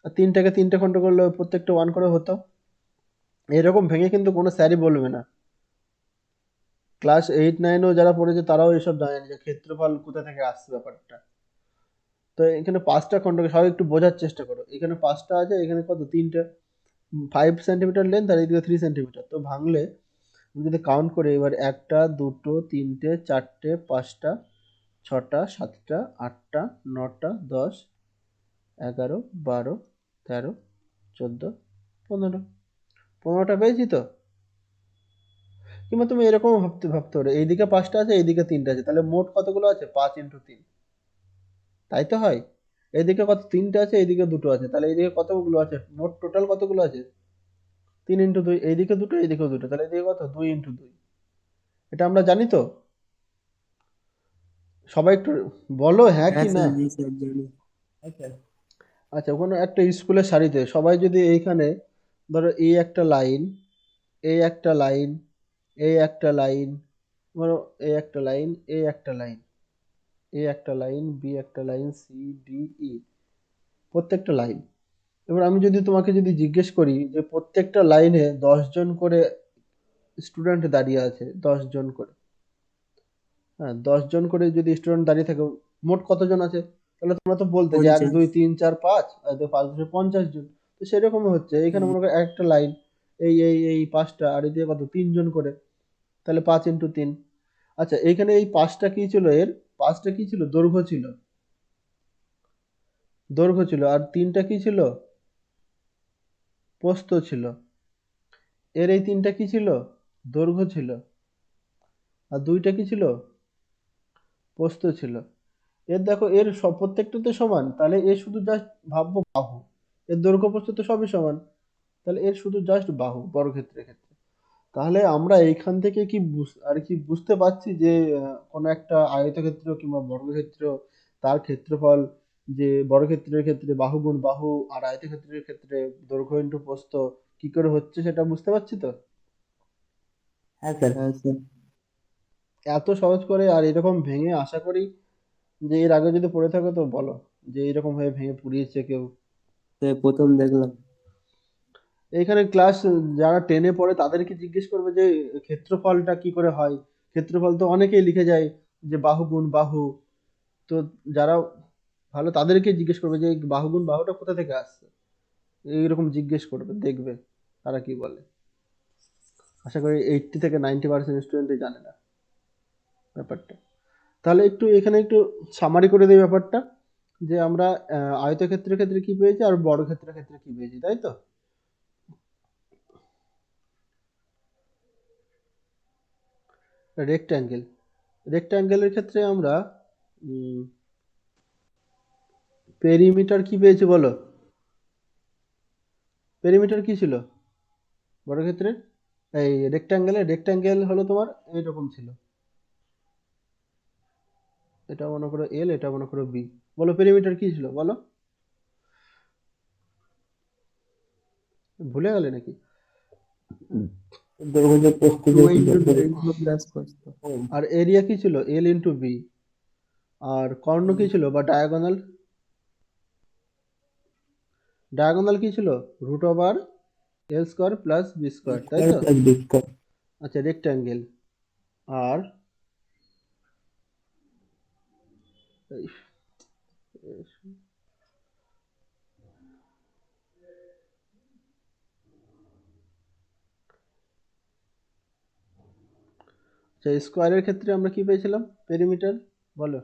আর তিনটাকে 3টে খন্ড করলে প্রত্যেকটা 1 করে হতো। এরকম ভেঙে কিন্তু কোনো স্যারই বলবে না। ক্লাস 8 9-এও যারা পড়েছে তারাও এসব জানে না যে ক্ষেত্রফল কোথা থেকে আসছে ব্যাপারটা। তো এখানে 5টা খন্ডকে সবাই একটু বোঝার চেষ্টা করো, এখানে 5টা আছে, এখানে কত, তিনটে। 5 সেন্টিমিটার লেন্থ আর এদিকে 3 সেন্টিমিটার, তো ভাঙলে আমি যদি কাউন্ট করি এবার, একটা, দুটো, তিনটে, চারটে, পাঁচটা, ছটা, সাতটা, আটটা, নটা, 10, 11, 12, 13, 14, 15। 15টা পেয়েছি তো। কিংবা তুমি এরকম ভাবতে ভাবতে পারো, এইদিকে 5টা আছে, এইদিকে 3টা আছে, তাহলে মোট কতগুলো আছে, 5 × 3। তাই তো হয়। এইদিকে কত, 3টে আছে, এইদিকে দুটো আছে, তাহলে এইদিকে কতগুলো আছে, মোট টোটাল কতগুলো আছে, 3 × 2। এইদিকে দুটো, এইদিকেও দুটো, তাহলে এদিকে কত, 2 × 2। এটা আমরা জানি তো। সবাই একটু বলো হ্যাঁ হ্যাঁ কি না। স্যার, জি স্যার, জানি। আচ্ছা। আচ্ছা, কোনো একটা স্কুলের সারিতে সবাই যদি এইখানে ধরো এই একটা লাইন, এই একটা লাইন, এই একটা লাইন, ধরো এই একটা লাইন, এই একটা লাইন, এ একটা লাইন, বি একটা লাইন, সি, ডি, ই, প্রত্যেকটা লাইন। এবার আমি যদি তোমাকে যদি জিজ্ঞেস করি যে প্রত্যেকটা লাইনে 10 জন করে স্টুডেন্ট দাঁড়িয়ে আছে, 10 জন করে, হ্যাঁ, 10 জন করে যদি স্টুডেন্ট দাঁড়িয়ে থাকে, মোট কতজন আছে? তাহলে তোমরা তো বলতে যে এক, 50। দুই, তিন, চার, পাঁচ, আর তো 5 × 5 = 50 জন। তো সেরকমই হচ্ছে এখানে, মনে করো একটা লাইন, এই 5টা, আর এদিকে কত, 3 জন করে, তাহলে 5 × 3। আচ্ছা, এইখানে এই 5টা কি ছিল, এর 5টা কি ছিল, দৈর্ঘ্য ছিল, দৈর্ঘ্য ছিল, আর 3টা কি ছিল, প্রস্থ ছিল। এর এই 3টা কি ছিল, দৈর্ঘ্য ছিল, আর 2টা কি ছিল, প্রস্থ ছিল। এর দেখো, এর সব প্রত্যেকটা তো সমান, তাহলে এর শুধু জাস্ট ভাববো বাহু। এর দৈর্ঘ্য প্রস্থ তো সবই সমান, তাহলে এর শুধু জাস্ট বাহু বর্গক্ষেত্রের ক্ষেত্রে। তাহলে আমরা এইখান থেকে কি আর কি বুঝতে পারছি যে কোনো একটা আয়তক্ষেত্র কিংবা বর্গক্ষেত্র, তার ক্ষেত্রফল, যে বর্গক্ষেত্রের ক্ষেত্রে বাহু গুণ বাহু, আর আয়তক্ষেত্রের ক্ষেত্রে দৈর্ঘ্য ইন্টু প্রস্থ কি করে হচ্ছে সেটা বুঝতে পারছি তো। হ্যাঁ স্যার। হ্যাঁ স্যার। এত সহজ করে আর এরকম ভেঙে, আশা করি যে এর আগে যদি পড়ে থাকো তো বলো যে এরকম ভাবে ভেঙে পুড়িয়েছে কেউ। স্যার, প্রথম দেখলাম। এইখানে ক্লাস যারা 10-এ পড়ে তাদেরকে জিজ্ঞেস করবে যে ক্ষেত্রফলটা কি করে হয়। ক্ষেত্রফল তো অনেকেই লিখে যায় যে বাহু গুণ বাহু। তো যারা ভালো তাদেরকে জিজ্ঞেস করবে যে এই বাহু গুণ বাহুটা কোথা থেকে আসছে, এইরকম জিজ্ঞেস করবে, দেখবে তারা কি বলে। আশা করি 80 থেকে 90% স্টুডেন্টই জানে না ব্যাপারটা। তাহলে একটু এখানে একটু সামারি করে দিই ব্যাপারটা, যে আমরা আয়তক্ষেত্রের ক্ষেত্রে কি পেয়েছি আর বর্গক্ষেত্রের ক্ষেত্রে কি পেয়েছি, তাই তো। রেক্ট্যাঙ্গেল, রেক্ট্যাঙ্গেলের ক্ষেত্রে আমরা পেরিমিটার কি পেয়েছি বলো। পেরিমিটার কি ছিল বর্গক্ষেত্রের, এই রেক্ট্যাঙ্গেল হলো তোমার এইরকম ছিল। এটা মনে করো এল, এটা মনে করো বি। বলো পেরিমিটার কি ছিল বলো, ভুলে গেলে নাকি? দৈর্ঘ্য যোগ প্রস্থ টু যোগ ইন্টু দৈর্ঘ্য। দৈর্ঘ্য প্লাস প্রস্থ। আর এরিয়া কি ছিল, এল ইন্টু বি। আর কর্ণ কি ছিল বা ডায়াগোনাল, ডায়াগোনাল কি ছিল, √/, L square plus B square, তাই স্কয়ার তো। Plus B square. আচ্ছা, রেক্ট্যাঙ্গেল। আর স্কোয়ারের ক্ষেত্রে আমরা কি পেয়েছিলাম, পেরিমিটার বলো।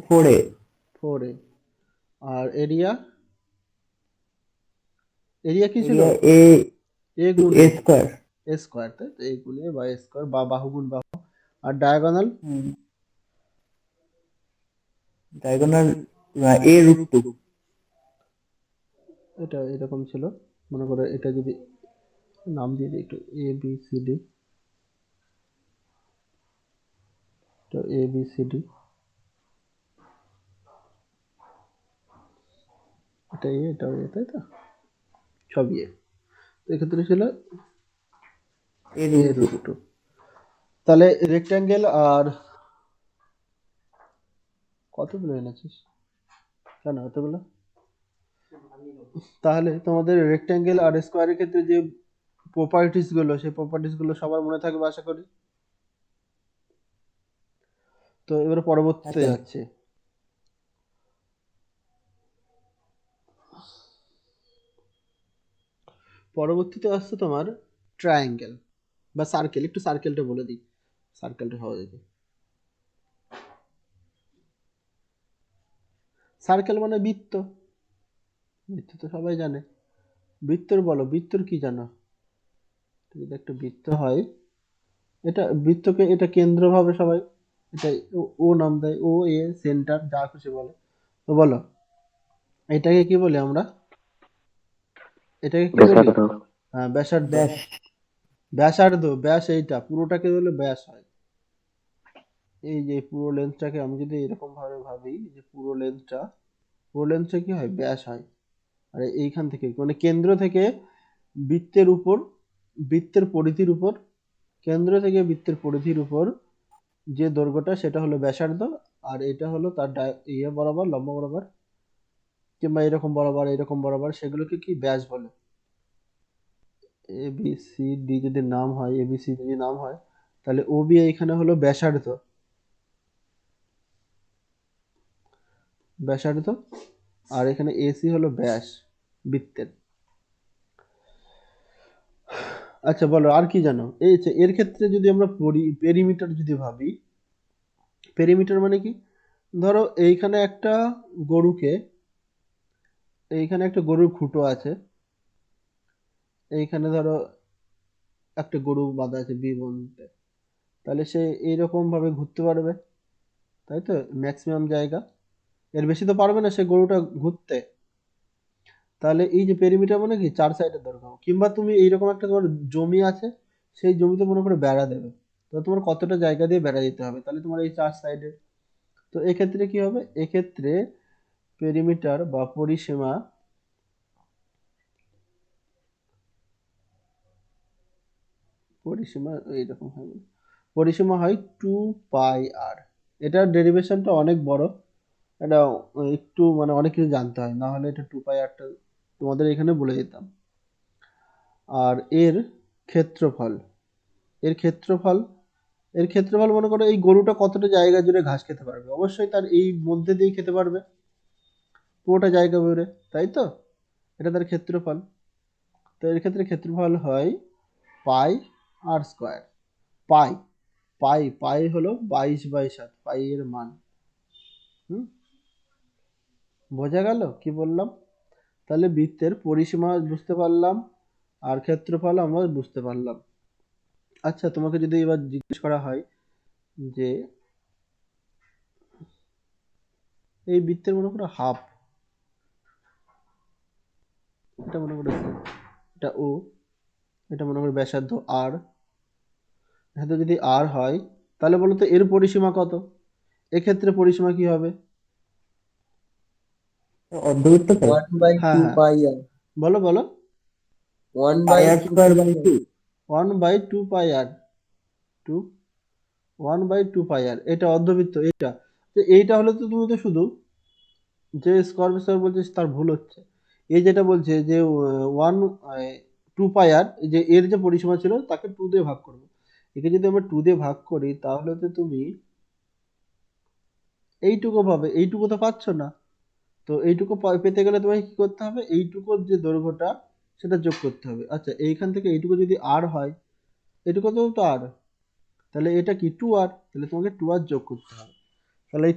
ফোরে। 4a। আর এরিয়া, এরিয়া কি ছিল? এরিয়া এ এ গুণ এ, স্কোয়ার। এ স্কোয়ার, তাই তো, এ গুণ এ বা স্কোয়ার, বা বাহু গুণ বাহু। আর ডায়াগোনাল, ডায়াগোনাল এ রুট টু। এটা এরকম ছিল। মনে করো এটা যদি নাম দিয়ে দিই একটু, এ বি সি ডি, তো এ বি সি ডি, এটা এ, এটাও এ, তাই তো, সবই এ। তো এক্ষেত্রে ছিল A A root two. Root two. তাহলে রেক্ট্যাঙ্গেল আর কতগুলো এনেছিস, কেন এতগুলো? তাহলে তোমাদের রেক্ট্যাঙ্গেল আর স্কোয়ারের ক্ষেত্রে যে প্রপার্টিস গুলো, সেই প্রপার্টিস গুলো সবার মনে থাকবে আশা করি। তো এবারে হ্যাঁ পরবর্তীতে স্যার। যাচ্ছে। পরবর্তীতে আসছে তোমার ট্রায়াঙ্গেল বা সার্কেল। একটু সার্কেলটা বলে দিই, সার্কেলটা সহজ হবে। সার্কেল মানে বৃত্ত, বৃত্ত তো সবাই জানে। বৃত্তর বলো, বৃত্তর কি জানো? যদি একটা বৃত্ত হয়, এটা বৃত্তকে এটা কেন্দ্র ভাবে সবাই, এটা ও ও নাম দেয়, ও এ সেন্টার যা খুশি বলে। তো বলো এটাকে কি বলি আমরা? এটাকে কি বলি? হ্যাঁ, ব্যাসার্ধ। ব্যাস। ব্যাসার্ধ, ব্যাস, এইটা পুরোটাকে বলে ব্যাস হয়। এই যে পুরো লেন্থটাকে আমি যদি এরকম ভাবে ভাবি, যে পুরো লেন্থটা, পুরো লেন্থটা কি হয়? ব্যাস হয়। আর এইখান থেকে মানে কেন্দ্র থেকে বৃত্তের উপর, বৃত্তের পরিধির উপর, কেন্দ্র থেকে বৃত্তের পরিধির উপর যে দৈর্ঘ্যটা, সেটা হলো ব্যাসার্ধ। আর এটা হলো তার ইয়ে বরাবর, লম্ব বরাবর, কিংবা এরকম বরাবর, এরকম বরাবর, সেগুলোকে কি ব্যাস বলে। এ বি সি ডি যদি নাম হয়, এ বি সি যদি নাম হয়, তাহলে ও বি এখানে হলো ব্যাসার্ধ, ব্যাসার্ধ। আর এখানে এসি হলো ব্যাস বৃত্তের। আচ্ছা বলো আর কি জানো? এই যে এর ক্ষেত্রে যদি আমরা পেরিমিটার যদি ভাবি, পেরিমিটার মানে কি? ধরো এইখানে একটা গরুকে, এইখানে একটা গরুর খুঁটো আছে, এইখানে ধরো একটা গরু বাঁধা আছে বি বলতে, তাহলে সে এইরকম ভাবে ঘুরতে পারবে, তাই তো, ম্যাক্সিমাম জায়গা। এর বেশি তো পারবে না সে গরুটা ঘুরতে। তাহলে এই যে পেরিমিটার মানে কি, 4 সাইডের দৈর্ঘ্য। কিংবা তুমি এইরকম একটা তোমার জমি আছে, সেই জমিতে মনে করে বেড়া দেবে, তো তোমার কতটা জায়গা দিয়ে বেড়া দিতে হবে, তাহলে তোমার এই 4 সাইডে। তো এক্ষেত্রে কি হবে? এক্ষেত্রে পেরিমিটার বা পরিসীমা, পরিসীমা এইরকম হবে, পরিসীমা হয় 2πr। এটার ডেরিভেশনটা অনেক বড়, এটা একটু মানে অনেক কিছু জানতে হয়, না হলে এটা 2πrটা তোমাদের এখানে বলে দিতাম। আর এর ক্ষেত্রফল, এর ক্ষেত্রফল, এর ক্ষেত্রফল মনে করো এই গরুটা কতটা জায়গা জুড়ে ঘাস খেতে পারবে, অবশ্যই তার এই মধ্যে দিয়েই খেতে পারবে পুরোটা জায়গা জুড়ে, তাই তো, এটা তার ক্ষেত্রফল। তো এর ক্ষেত্রে ক্ষেত্রফল হয় পাই আর স্কোয়ার। পাই, পাই হলো 22/7, পাই এর মান। হুম, বোঝা গেল কি বললাম? তাহলে বৃত্তের পরিসীমা বুঝতে পারলাম, আর ক্ষেত্রফল আমরা বুঝতে পারলাম। আচ্ছা তোমাকে যদি এবার জিজ্ঞেস করা হয় যে এই বৃত্তের মনে করো হাফ, এটা মনে করো C, এটা ও, এটা মনে করো ব্যাসার্ধ আর, এটা যদি আর হয়, তাহলে বলো তো এর পরিসীমা কত? এক্ষেত্রে পরিসীমা কি হবে? অর্ধবৃত্ত স্যার। 1/2 পাই আর, বলো বলো, pi R square by two. 1/2 pi R, two, 1/2 pi R, এটা অর্ধবৃত্ত এটা। তো এইটা হলে তো তুমি তো শুধু, যে স্কোয়ার স্কোয়ার বলছে তার ভুল হচ্ছে। এই যেটা বলছে যে 2 পাই আর, যে এর যে পরিসীমা ছিল তাকে 2 দিয়ে ভাগ করবো। একে যদি আমরা 2 দিয়ে ভাগ করি, তাহলে তো তুমি এইটুকু পাবে, এইটুকু তো পাচ্ছ না। তো এইটুকু পেতে গেলে তোমাকে কি করতে হবে? এইটুকুর যে দৈর্ঘ্যটা, সেটা যোগ করতে হবে। আচ্ছা এইখান থেকে এইটুকু যদি আর হয়, এটুকু তো আর, তাহলে এটা কি 2r, তাহলে তোমাকে 2r যোগ করতে হবে। তাহলে এই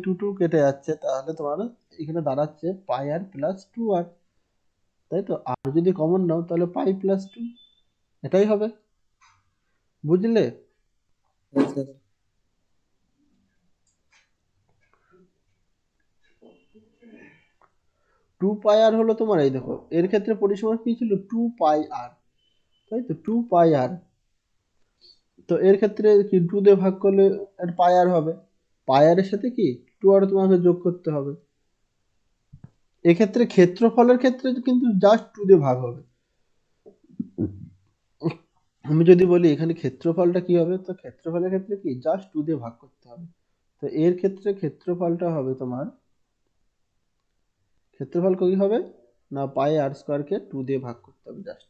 টু টু কেটে যাচ্ছে, তাহলে তোমার এখানে দাঁড়াচ্ছে পাই আর প্লাস টু আর, তাই তো। আর যদি কমন নাও তাহলে পাই প্লাস টু, এটাই হবে, বুঝলে? হ্যাঁ স্যার। টু পাই আর হলো তোমার, এই দেখো এর ক্ষেত্রে পরিসীমা কি ছিল, টু পাই আর, তাই তো, টু পাই আর। তো এর ক্ষেত্রে কি টু দিয়ে ভাগ করলে এর পাই আর হবে, পাই আর এর সাথে কি টু আর তোমাকে যোগ করতে হবে। এক্ষেত্রে ক্ষেত্রফলের ক্ষেত্রে কিন্তু জাস্ট টু দিয়ে ভাগ হবে। আমি যদি বলি এখানে ক্ষেত্রফলটা কি হবে, তো ক্ষেত্রফলের ক্ষেত্রে কি জাস্ট টু দিয়ে ভাগ করতে হবে। তো এর ক্ষেত্রে ক্ষেত্রফলটা হবে তোমার, ক্ষেত্রফল কি হবে না, পাই আর স্কোয়ারকে টু দিয়ে ভাগ করতে হবে জাস্ট।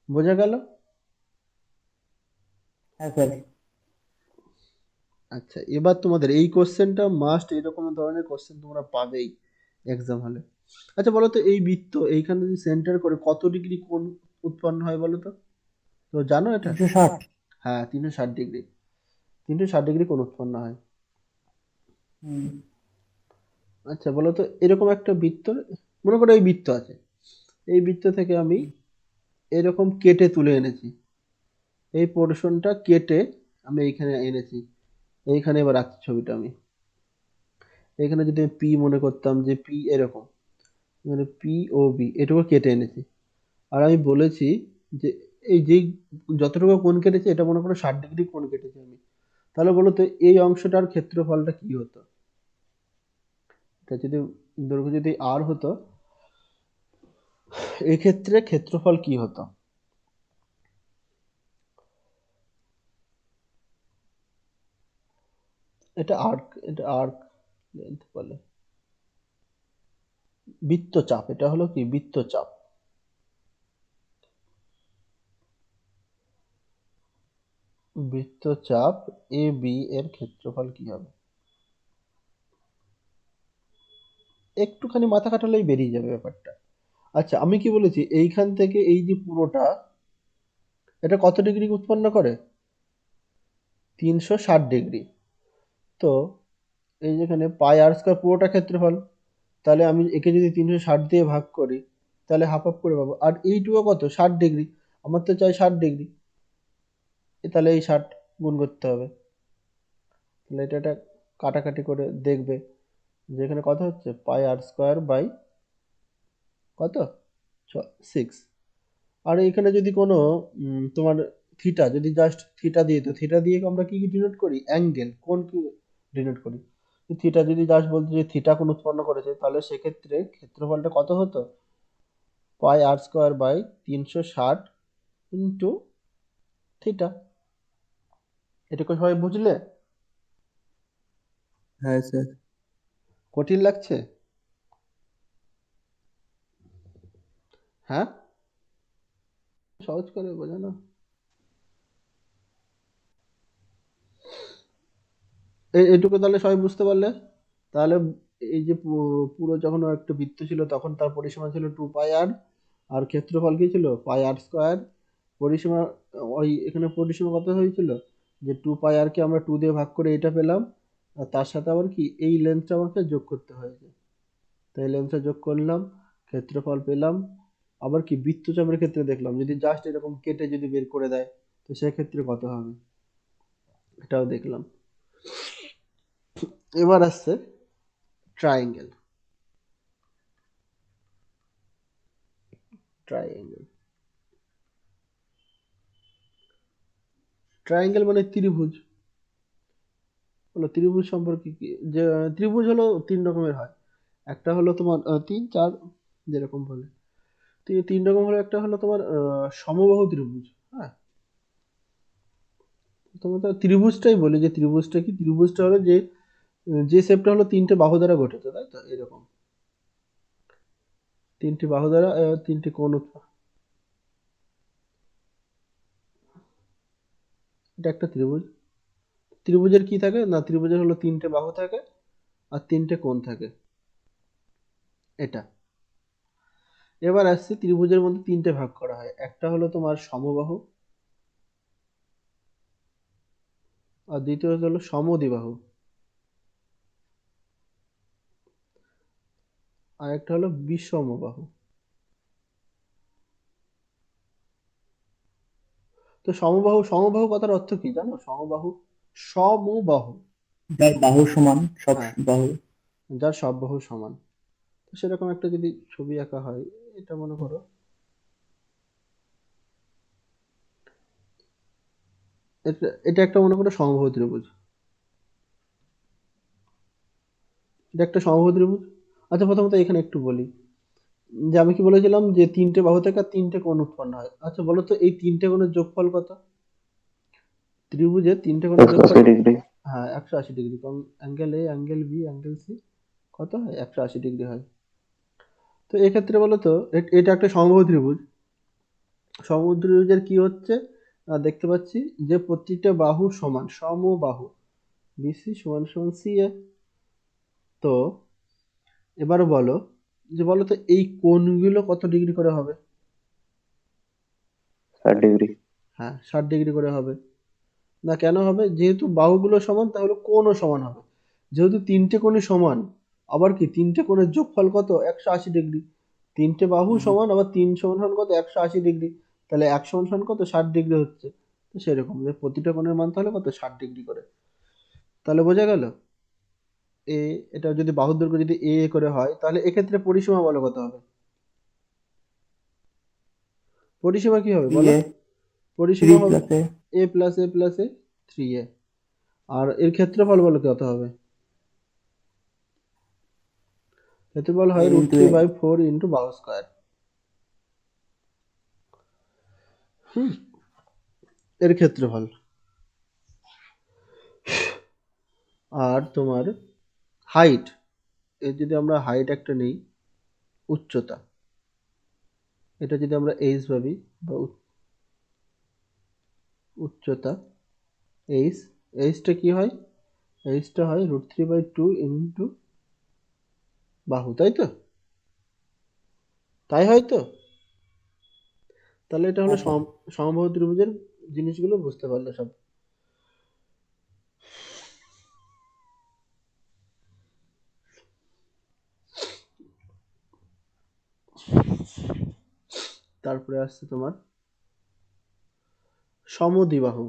বোঝা গেল? হ্যাঁ স্যার। আচ্ছা, এবার তোমাদের এই কোশ্চেনটা মাস্ট, এরকম ধরনের কোশ্চেন তোমরা পাবেই এক্সাম হলে। আচ্ছা বলো তো, এই বৃত্ত এইখানে যদি সেন্টার করে কত ডিগ্রি কোণ উৎপন্ন হয় বলো তো? তো জানো এটা? 360। হ্যাঁ, 360 ডিগ্রি, 360 ডিগ্রি কোণ উৎপন্ন হয়। হুম। আচ্ছা বলো তো, এরকম একটা বৃত্ত, মনে করো এই বৃত্ত আছে, এই বৃত্ত থেকে আমি এরকম কেটে তুলে এনেছি, এই পোর্শনটা কেটে আমি এইখানে এনেছি, এইখানে এবার রাখছি ছবিটা আমি। এখানে যদি আমি পি মনে করতাম যে পি এরকম, মানে পি ও বি এটুকু কেটে এনেছি। আর আমি বলেছি যে এই যে যতটুকু কোণ কেটেছি এটা মনে করো 60 ডিগ্রি কোণ কেটেছি আমি। তাহলে বলো তো এই অংশটার ক্ষেত্রফলটা কি হতো? এটা যদি দৈর্ঘ্য যদি আর হতো, এক্ষেত্রে ক্ষেত্রফল কি হতো? এটা আর্ক লেন্থ বলে, বৃত্তচাপ, এটা হলো কি বৃত্তচাপ। বৃত্তচাপ এ বি এর ক্ষেত্রফল কি হবে? একটুখানি মাথা খাটালেই বেরিয়ে যাবে ব্যাপারটা। আচ্ছা আমি কি বলেছি, এইখান থেকে এই যে পুরোটা, এটা কত ডিগ্রি উৎপন্ন করে? 360 ডিগ্রি। তো এই যেখানে পাই আর স্কোয়ার পুরোটা ক্ষেত্রফল, তাহলে আমি একে যদি 360 দিয়ে ভাগ করি তাহলে হাফ হাফ করে পাবো। আর এইটুকু কত, 60 ডিগ্রি, আমার তো চাই 60 ডিগ্রি, তাহলে এই 60 গুণ করতে হবে। তাহলে এটা কাটাকাটি করে দেখবে যেখানে কত হচ্ছে, পাই আর স্কোয়ার বাই কত, 6। আর এখানে যদি কোনো তোমার থিটা, যদি জাস্ট থিটা দিয়ে, তো থিটা দিয়ে আমরা কি কি ডিনোট করি, অ্যাঙ্গেল, কোণ কি ডিনোট করি। থিটা যদি জাস্ট বলতে যে থিটা কোণ উৎপন্ন করেছে, তাহলে সেক্ষেত্রে ক্ষেত্রফলটা কত হতো, পাই R square by 360 into theta. এটুকু সবাই বুঝলে? হ্যাঁ স্যার। কঠিন লাগছে? হ্যাঁ, সহজ করে বোঝানো। এইটুকু তাহলে সবাই বুঝতে পারলে? তাহলে এই যে পুরো যখন ওর একটা বৃত্ত ছিল তখন তার পরিসীমা ছিল টু পাই আর, আর ক্ষেত্রফল কি ছিল পাই আর স্কোয়ার। পরিসীমা, ওই এখানে পরিসীমা কত হয়েছিল, যে টু পাই আর কে আমরা টু দিয়ে ভাগ করে এটা পেলাম, আর তার সাথে আবার কি এই লেন্থটা আমাকে যোগ করতে হয়েছে, তো এই লেন্থটা যোগ করলাম, ক্ষেত্রফল পেলাম। আবার কি বৃত্তচাপের ক্ষেত্রে দেখলাম যদি জাস্ট এরকম কেটে যদি বের করে দেয়, তো সেক্ষেত্রে কত হবে, এটাও দেখলাম। এবার আসছে ট্রায়াঙ্গেল। ট্রায়াঙ্গেল, ট্রায়াঙ্গেল মানে ত্রিভুজ। বলো ত্রিভুজ সম্পর্কে কি, যে ত্রিভুজ হলো তিন রকমের হয়। একটা হলো তোমার তিন চার যেরকম বলে, তিন রকম হলো। একটা হলো তোমার সমবাহু ত্রিভুজ। হ্যাঁ, তোমার তো ত্রিভুজটাই বলি, যে ত্রিভুজটা কি, ত্রিভুজটা হলো যে যে শেপটা হলো তিনটে বাহু দ্বারা গঠিত, তাই তো, এরকম তিনটি বাহু দ্বারা তিনটি কোণ এটা একটা ত্রিভুজ। ত্রিভুজের কি থাকে না, ত্রিভুজের হলো তিনটে বাহু থাকে আর তিনটে কোণ থাকে, এটা। এবার আসছি ত্রিভুজের মধ্যে তিনটে ভাগ করা হয়, একটা হলো তোমার সমবাহু, আর দ্বিতীয় হলো সমদ্বিবাহু। আর একটা হলো বিষমবাহু। তো সমবাহু কথার অর্থ কি জানো? সমবাহু, যার বাহু সমান, সব হ্যাঁ, বাহু। যার সব বাহু সমান। তো সেরকম একটা যদি ছবি আঁকা হয়, এটা মনে করো এটা একটা মনে করো সমবাহু ত্রিভুজ। এটা একটা সমবাহু ত্রিভুজ। আচ্ছা, প্রথমত এখানে একটু বলি যে আমি কি বলেছিলাম যে তিনটে বাহু থেকে আর তিনটে কোণ উৎপন্ন হয়। আচ্ছা বলো তো এই তিনটে কোণের যোগফল কত? ত্রিভুজের তিনটে কোণের যোগফল 180 ডিগ্রি। হ্যাঁ 180 ডিগ্রি। কারণ angle A, angle B, angle C কত হয়? 180 ডিগ্রি হয়। তো এক্ষেত্রে বলো তো এটা একটা সমবাহু ত্রিভুজ। সমবাহু ত্রিভুজের কি হচ্ছে? দেখতে পাচ্ছি যে প্রত্যেকটা বাহু সমান, সমবাহু। বিসি সমান সমান সি এ। তো এবার বলো যে বলো তো এই কোণগুলো কত ডিগ্রি করে হবে? 60 ডিগ্রি। হ্যাঁ 60 ডিগ্রি করে হবে। না কেন হবে? যেহেতু বাহুগুলো সমান তাহলে কোণও সমান হবে। যেহেতু তিনটে কোণই সমান, আবার কি তিনটে কোণের যোগফল কত? 180 ডিগ্রি। তিনটে বাহু সমান, আবার তিন সমান সমান কত? 180 ডিগ্রি। তাহলে এক সমান সমান কত? 60 ডিগ্রি হচ্ছে। তো সেরকম যে প্রতিটা কোণের মান তাহলে কত? 60 ডিগ্রি করে। তাহলে বোঝা গেল? এ, এটা যদি বাহুর দৈর্ঘ্য যদি এ করে হয় তাহলে এক্ষেত্রে পরিসীমা বলো কত হবে? পরিসীমা কি হবে থ্রি বলো? এ থ্রি পরিসীমা হবে plus A A plus A plus A 3a। আর এর ক্ষেত্রফল বলো কত হবে? ক্ষেত্রফল এ হয় root into three A. By four into বাহু স্কোয়ার। হুম, এর ক্ষেত্রফল। আর তোমার হাইট, এর যদি আমরা হাইট একটা নেই, উচ্চতা, এটা যদি আমরা এইচ ভাবি বা উচ্চতা এইচ, এইচটা কি হয়? এইচটা হয় root three by two into বাহু, তাই তো? তাই হয় তো? তাহলে এটা হলো হ্যাঁ হ্যাঁ। সমবাহু ত্রিভুজের জিনিসগুলো বুঝতে পারলে সব। তারপরে আসছে তোমার সমদ্বিবাহু।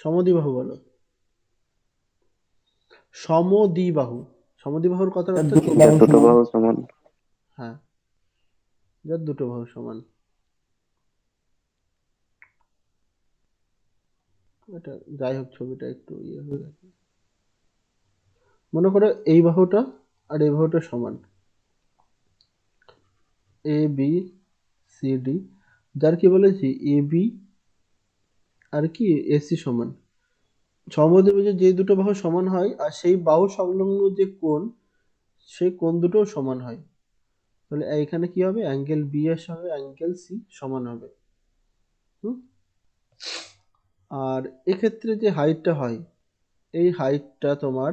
সমদ্বিবাহু বলো। সমদ্বিবাহু, সমদ্বিবাহুর কথার যার অর্থ দুটো কি? যার বাহু দুটো সমান। বাহু সমান। হ্যাঁ, যার দুটো বাহু সমান। এটা যাই হোক, ছবিটা একটু ইয়ে হয়ে গেছে। মনে করো এই বাহুটা আর এই বাহুটা সমান, এ বি সি ডি। যার কি বলেছি এ বি আর কি এসি সমান। সমদ্বিভুজের যে দুটো বাহু সমান হয় আর সেই বাহু সংলগ্ন যে কোণ, সেই কোণ দুটোও সমান হয়। তাহলে এইখানে কি হবে? অ্যাঙ্গেল বি এর সঙ্গে অ্যাঙ্গেল সি সমান হবে। হুম। আর এক্ষেত্রে যে হাইটটা হয়, এই হাইটটা তোমার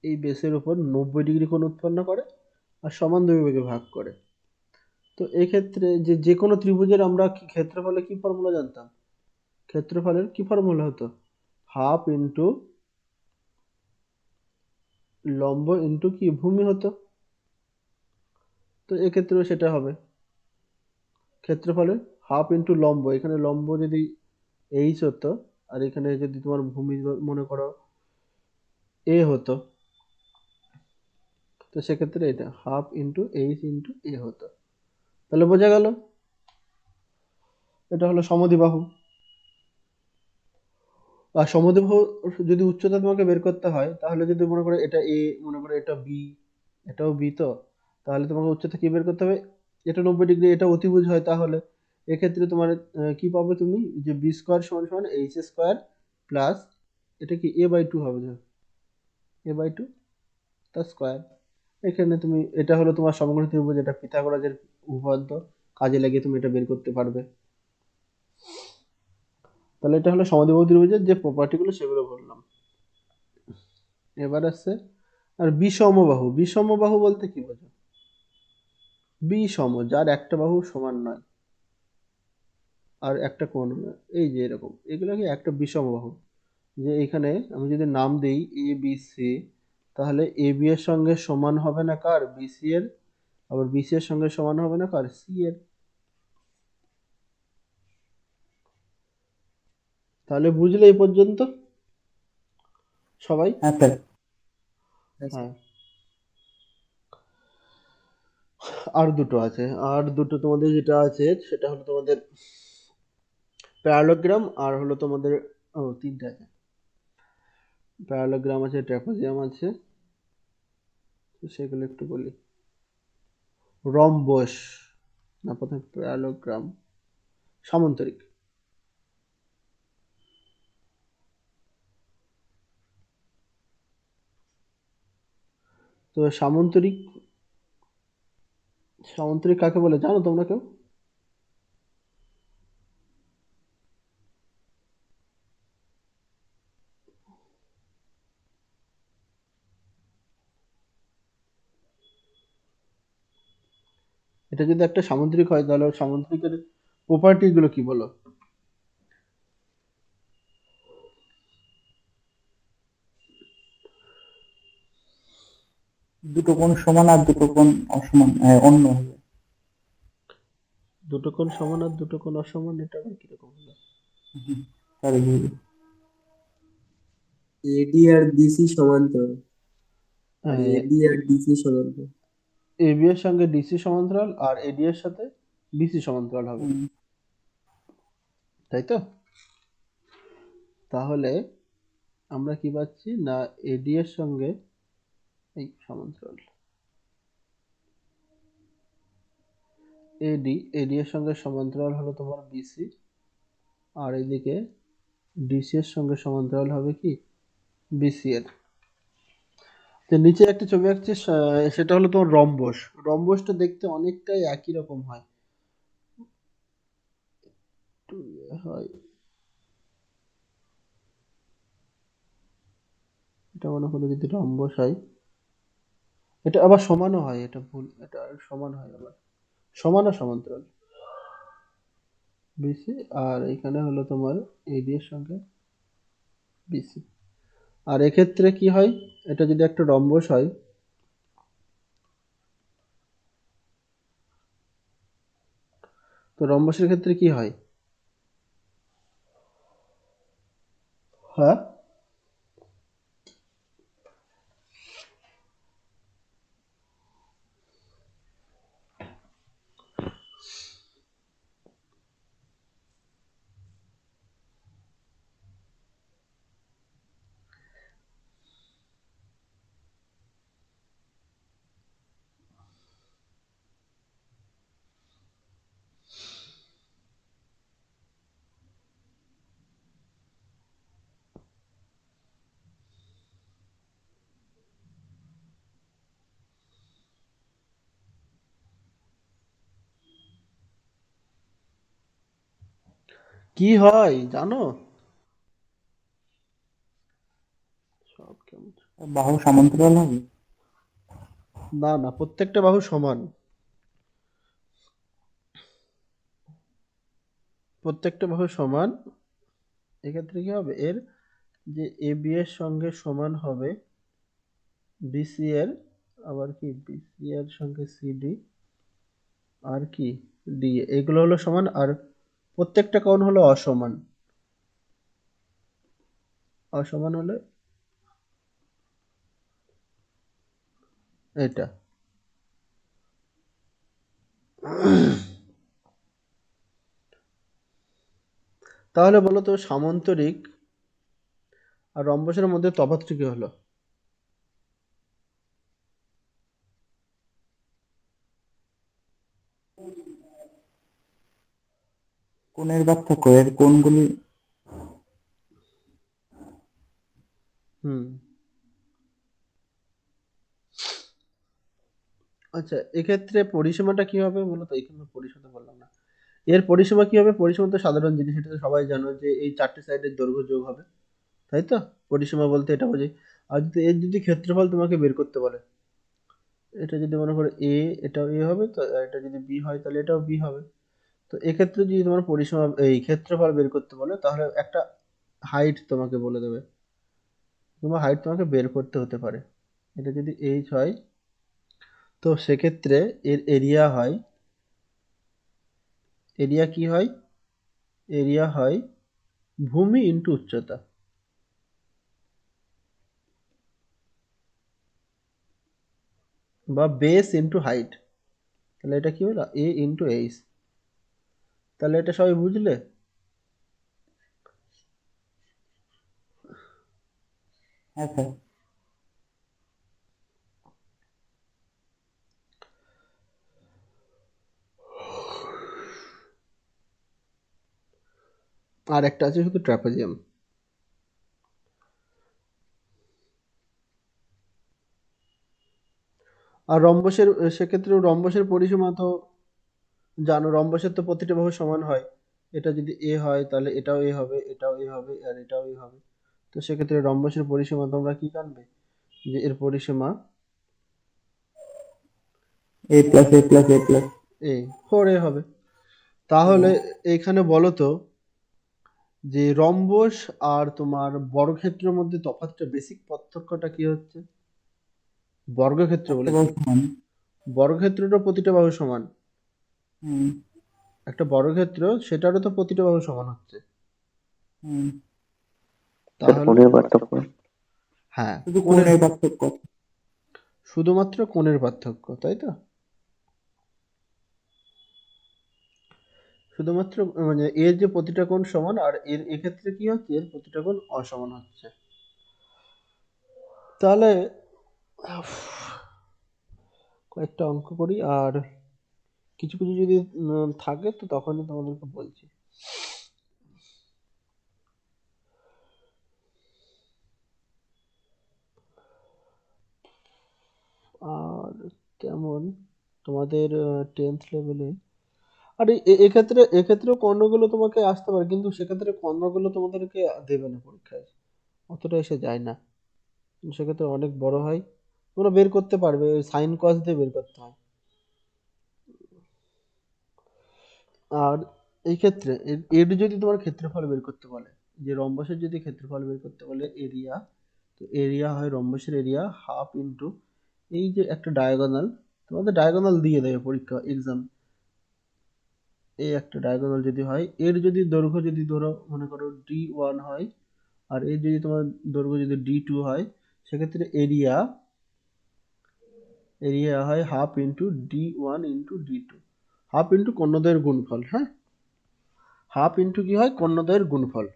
এই বেসের উপর 90 ডিগ্রি কোণ উৎপন্ন করে আর সমান দুই ভাগে ভাগ করে। তো এক্ষেত্রে যে কোনো ত্রিভুজের আমরা কি ক্ষেত্রফলের কি ফর্মুলা জানতাম? ক্ষেত্রফলের কি ফর্মুলা হতো? হাফ ইন্টু লম্ব ইন্টু কি ভূমি হতো। তো এক্ষেত্রেও সেটা হবে ক্ষেত্রফলের হাফ ইন্টু লম্ব। এখানে লম্ব যদি এইচ হতো আর এখানে যদি তোমার ভূমি মনে করো এ হতো, তো সেক্ষেত্রে এটা হাফ ইন্টু এইচ ইন্টু এ হতো। তাহলে বোঝা গেল এটা হলো সমদ্বিবাহু। আর সমদ্বিবাহু যদি উচ্চতা তোমাকে বের করতে হয় তাহলে যদি মনে করো এটা এ, মনে করো এটা বি, এটাও বি, তো তাহলে তোমাকে উচ্চতা কি বের করতে হবে? এটা 90 ডিগ্রি, এটা অতিভুজ হয়, তাহলে এক্ষেত্রে তোমার কি পাবে তুমি? যে বি স্কোয়ার সমান সমান এইচ স্কোয়ার প্লাস এটা কি এ বাই টু হবে, এ বাই টু তার স্কোয়ার। এখানে তুমি এটা হলো তোমার সমগ্র ত্রিভুজ, এটা পিথাগোরাসের উপপাদ্য কাজে লাগিয়ে তুমি এটা বের করতে পারবে। তাহলে এটা হলো সমদ্বিবাহু ত্রিভুজের যে প্রপার্টিগুলো সেগুলো বললাম। এবার আসছে আর বিষমবাহু। বিষমবাহু বলতে কি বোঝো? বিষম, যার একটা বাহু সমান নয় আর একটা কোণ, এই যে এরকম, এগুলো কি একটা বিষমবাহু। যে এখানে আমি যদি নাম দিই এ বি সি, তাহলে এ বি এর সঙ্গে সমান হবে না কার, বিসি এর, আবার বিসি এর সঙ্গে সমান হবে না কার, সি এর। তাহলে বুঝলে এই পর্যন্ত সবাই? হ্যাঁ স্যার। হ্যাঁ, আর দুটো আছে, আর দুটো তোমাদের যেটা আছে সেটা হলো তোমাদের প্যারালোগ্রাম, আর হলো তোমাদের, ও তিনটে আছে, প্যারালোগ্রাম আছে, ট্র্যাপিজিয়াম আছে, তো সেগুলো একটু বলি। রম্বস, না প্রথমে প্যারালোগ্রাম, সামন্তরিক। তো সামন্তরিক, সামন্তরিক কাকে বলে জানো তোমরা কেউ? এটা যদি একটা সামুদ্রিক হয় তাহলে ওর সামুদ্রিকের প্রপার্টি গুলো কি বলো? দুটো কোণ সমান আর দুটো কোণ অসমান, অন্য হবে। দুটো কোণ সমান আর দুটো কোণ অসমান, এটা আবার কিরকম হলো? হুম, স্যার এগিয়ে দিন। এডি আর ডিসি সমান্তরাল, আর এডি আর ডিসি সমান্তরাল। এবি এর সঙ্গে ডিসি সমান্তরাল আর এডি এর সাথে বিসি সমান্তরাল হবে, হুম, তাই তো? তাহলে আমরা কি পাচ্ছি না, এডি এর সঙ্গে এই সমান্তরাল, এডি এর সঙ্গে সমান্তরাল হলো তোমার বিসি, আর এদিকে ডিসি এর সঙ্গে সমান্তরাল হবে কি, বিসি এর। তো নিচে একটা ছবি আঁকছি, সেটা হলো তোমার রম্বস। রম্বসটা দেখতে অনেকটাই একই রকম হয়, একটু হয়, এটা মনে হলো যদি রম্বস হয়, এটা আবার সমানও হয়, এটা ভুল, এটা সমান হয় আবার, সমান আর সমান্তরাল, বিসি, আর এখানে হলো তোমার এডি এর সঙ্গে বিসি। আর এক্ষেত্রে কি হয়, এটা যদি একটা রম্বস হয়, তো রম্বসের ক্ষেত্রে কি হয়, হ্যাঁ, কি হয় জানো? সব কেমন, বাহু সমান্তরাল হবে। না না, প্রত্যেকটা বাহু সমান, প্রত্যেকটা বাহু সমান। এক্ষেত্রে কি হবে, এর যে এবি এর সঙ্গে সমান হবে বিসি এর, আবার কি বিসি এর সঙ্গে সিডি, আর কি ডি, এগুলো হলো সমান, আর প্রত্যেকটা কোণ হলো অসমান, অসমান হলে এটা। তাহলে বলো তো সামান্তরিক আর রম্বসের মধ্যে তফাৎটা কি হলো? কোণের পার্থক্য, এর কোণগুলি হুম, আচ্ছা, এক্ষেত্রে পরিসীমাটা কি হবে বলো তো? এখানে পরিসীমা তো বললাম না, এর পরিসীমা কি হবে? পরিসীমা তো সাধারণ জিনিস, এটা তো সবাই জানো যে এই চারটে সাইডের দৈর্ঘ্য যোগ হবে, তাই তো? পরিসীমা বলতে এটা বোঝাই। আর যদি এর যদি ক্ষেত্রফল তোমাকে বের করতে বলে, এটা যদি মনে করো এ, এটাও এ হবে, তো এটা যদি বি হয় তাহলে এটাও বি হবে। তো এক্ষেত্রে যদি তোমার পরিসীমা এই ক্ষেত্রফল বের করতে বলে, তাহলে একটা হাইট তোমাকে বলে দেবে, কিংবা হাইট তোমাকে বের করতে হতে পারে। এটা যদি এইচ হয়, তো সেক্ষেত্রে এর এরিয়া হয়, এরিয়া কি হয়, এরিয়া হয় ভূমি ইন্টু উচ্চতা, বা বেস ইন্টু হাইট। তাহলে এটা কি হলো, এ ইন্টু এইচ। তাহলে এটা সবাই বুঝলে? হ্যাঁ স্যার। আর একটা আছে শুধু ট্রাপিজিয়াম। আর রম্বসের, সেক্ষেত্রেও রম্বসের পরিসীমা তো জানো, রম্বসের তো প্রতিটা বাহু সমান হয়। এটা যদি এ হয় তাহলে এটাও এ হবে, এটাও এ হবে, আর এটাও এ হবে। তো সেক্ষেত্রে রম্বসের পরিসীমা তোমরা কি জানবে, যে এর পরিসীমা এ plus A plus A plus. A, 4a হবে। তাহলে এইখানে বলো তো, যে রম্বস আর তোমার বর্গক্ষেত্রের মধ্যে তফাৎটা, বেসিক পার্থক্যটা কি হচ্ছে? বর্গক্ষেত্র একটা বলেছি, বাহু সমান। বর্গক্ষেত্রটা প্রতিটা বাহু সমান। হুম একটা বর্গক্ষেত্র, সেটারও তো প্রতিটা বাহু সমান হচ্ছে। হুম। তাহলে কোণের পার্থক্য। হ্যাঁ, শুধু কোণের, কোণের পার্থক্য। শুধুমাত্র কোণের পার্থক্য, তাই তো? শুধুমাত্র মানে এর যে প্রতিটা কোণ সমান, আর এর এক্ষেত্রে কি হচ্ছে, এর প্রতিটা কোণ অসমান হচ্ছে। তাহলে কয়েকটা অঙ্ক করি, আর কিছু কিছু যদি থাকে তো তখনই তোমাদেরকে বলছি। আর কেমন তোমাদের 10th লেভেলে, আর এক্ষেত্রে এক্ষেত্রেও কর্ণগুলো তোমাকে আসতে পারে, কিন্তু সেক্ষেত্রে কর্ণগুলো তোমাদেরকে দেবে না পরীক্ষায়, অতটা এসে যায় না। সেক্ষেত্রে অনেক বড় হয়, তোমরা বের করতে পারবে, সাইন কস দিয়ে বের করতে হয়। আর এই ক্ষেত্রে এর যদি তোমার ক্ষেত্রফল বের করতে বলে, যে রম্বসের যদি ক্ষেত্রফল বের করতে বলে এরিয়া, তো এরিয়া হয় রম্বসের এরিয়া হাফ ইন্টু এই যে একটা ডায়াগোনাল, তোমাদের ডায়াগোনাল দিয়ে দেবে পরীক্ষা এক্সাম, এই একটা ডায়াগোনাল যদি হয়, এর যদি দৈর্ঘ্য যদি ধরো মনে করো D1 হয়, আর এর যদি তোমার দৈর্ঘ্য যদি D2 হয়, সেক্ষেত্রে এরিয়া, এরিয়া হয় half into D1 into D2, half into কর্ণদ্বয়ের গুণফল। হ্যাঁ, হাফ ইন্টু কি হয়, কর্ণদ্বয়ের গুণফল।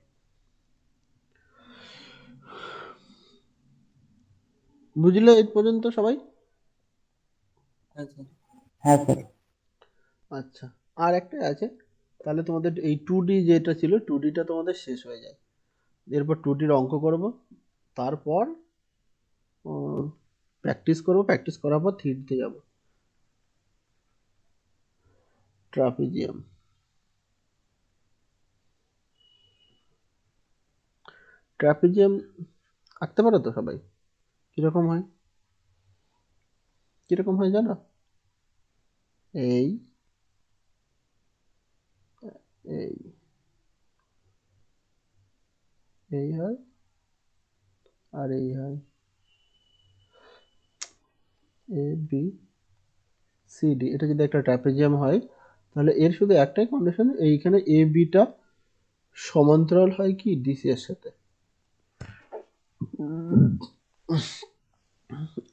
বুঝলে এই পর্যন্ত সবাই? হ্যাঁ স্যার। হ্যাঁ স্যার। আচ্ছা, আর একটা আছে, তাহলে তোমাদের এই 2D যেটা ছিল, 2Dটা তোমাদের শেষ হয়ে যায়। এরপর 2Dর অঙ্ক করব, তারপর প্র্যাকটিস করব, প্র্যাকটিস করার পর 3Dতে যাব, ট্রাপিজিয়াম। ট্রাপিজিয়াম আঁকতে পারো তো সবাই? কিরকম হয়, কিরকম হয় জানো? এই এই এই হয়, আর এই হয়, ABCD। এটা যদি একটা ট্রাপিজিয়াম হয়, তাহলে এর শুধু একটাই কন্ডিশন, এইখানে ABটা সমান্তরাল হয় কি ডিসি এর সাথে,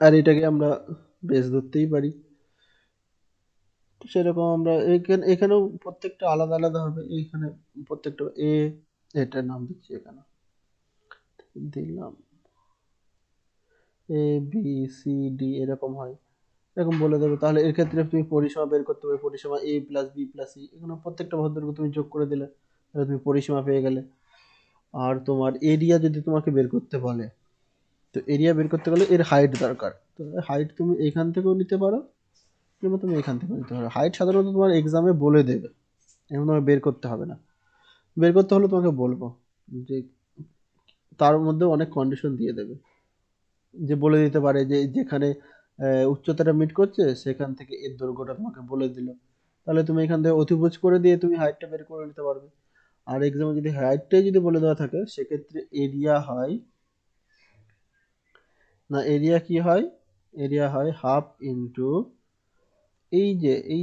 আর এটাকে আমরা বেস ধরতেই পারি। তো সেরকম আমরা এখানেও প্রত্যেকটা আলাদা আলাদা হবে। এইখানে প্রত্যেকটা এটার নাম দিচ্ছি, এখানে দিলাম ABCD, এরকম হয়, এরকম বলে দেবে। তাহলে এর ক্ষেত্রে তুমি পরিসীমা বের করতে হবে, পরিসীমা A plus B plus C, এখানে প্রত্যেকটা ভদ্রকে তুমি যোগ করে দিলে, তাহলে তুমি পরিসীমা পেয়ে গেলে। আর তোমার এরিয়া যদি তোমাকে বের করতে বলে, তো এরিয়া বের করতে গেলে এর হাইট দরকার, তো হাইট তুমি এখান থেকেও নিতে পারো, কিংবা তুমি এখান থেকেও নিতে পারো। হাইট সাধারণত তোমার এক্সামে বলে দেবে, এখন তোমার বের করতে হবে না। বের করতে হলে তোমাকে বলবো, যে তার মধ্যে অনেক কন্ডিশন দিয়ে দেবে, যে বলে দিতে পারে যে যেখানে উচ্চতাটা মিট করছে সেখান থেকে এর দৈর্ঘ্যটা তোমাকে বলে দিল, তাহলে তুমি এখান থেকে অতিভুজ করে দিয়ে তুমি হাইটটা বের করে নিতে পারবে। আর এক্সামে যদি হাইটটাই যদি বলে দেওয়া থাকে সেক্ষেত্রে এরিয়া হয় না, এরিয়া কি হয়, এরিয়া হয় হাফ ইন্টু এই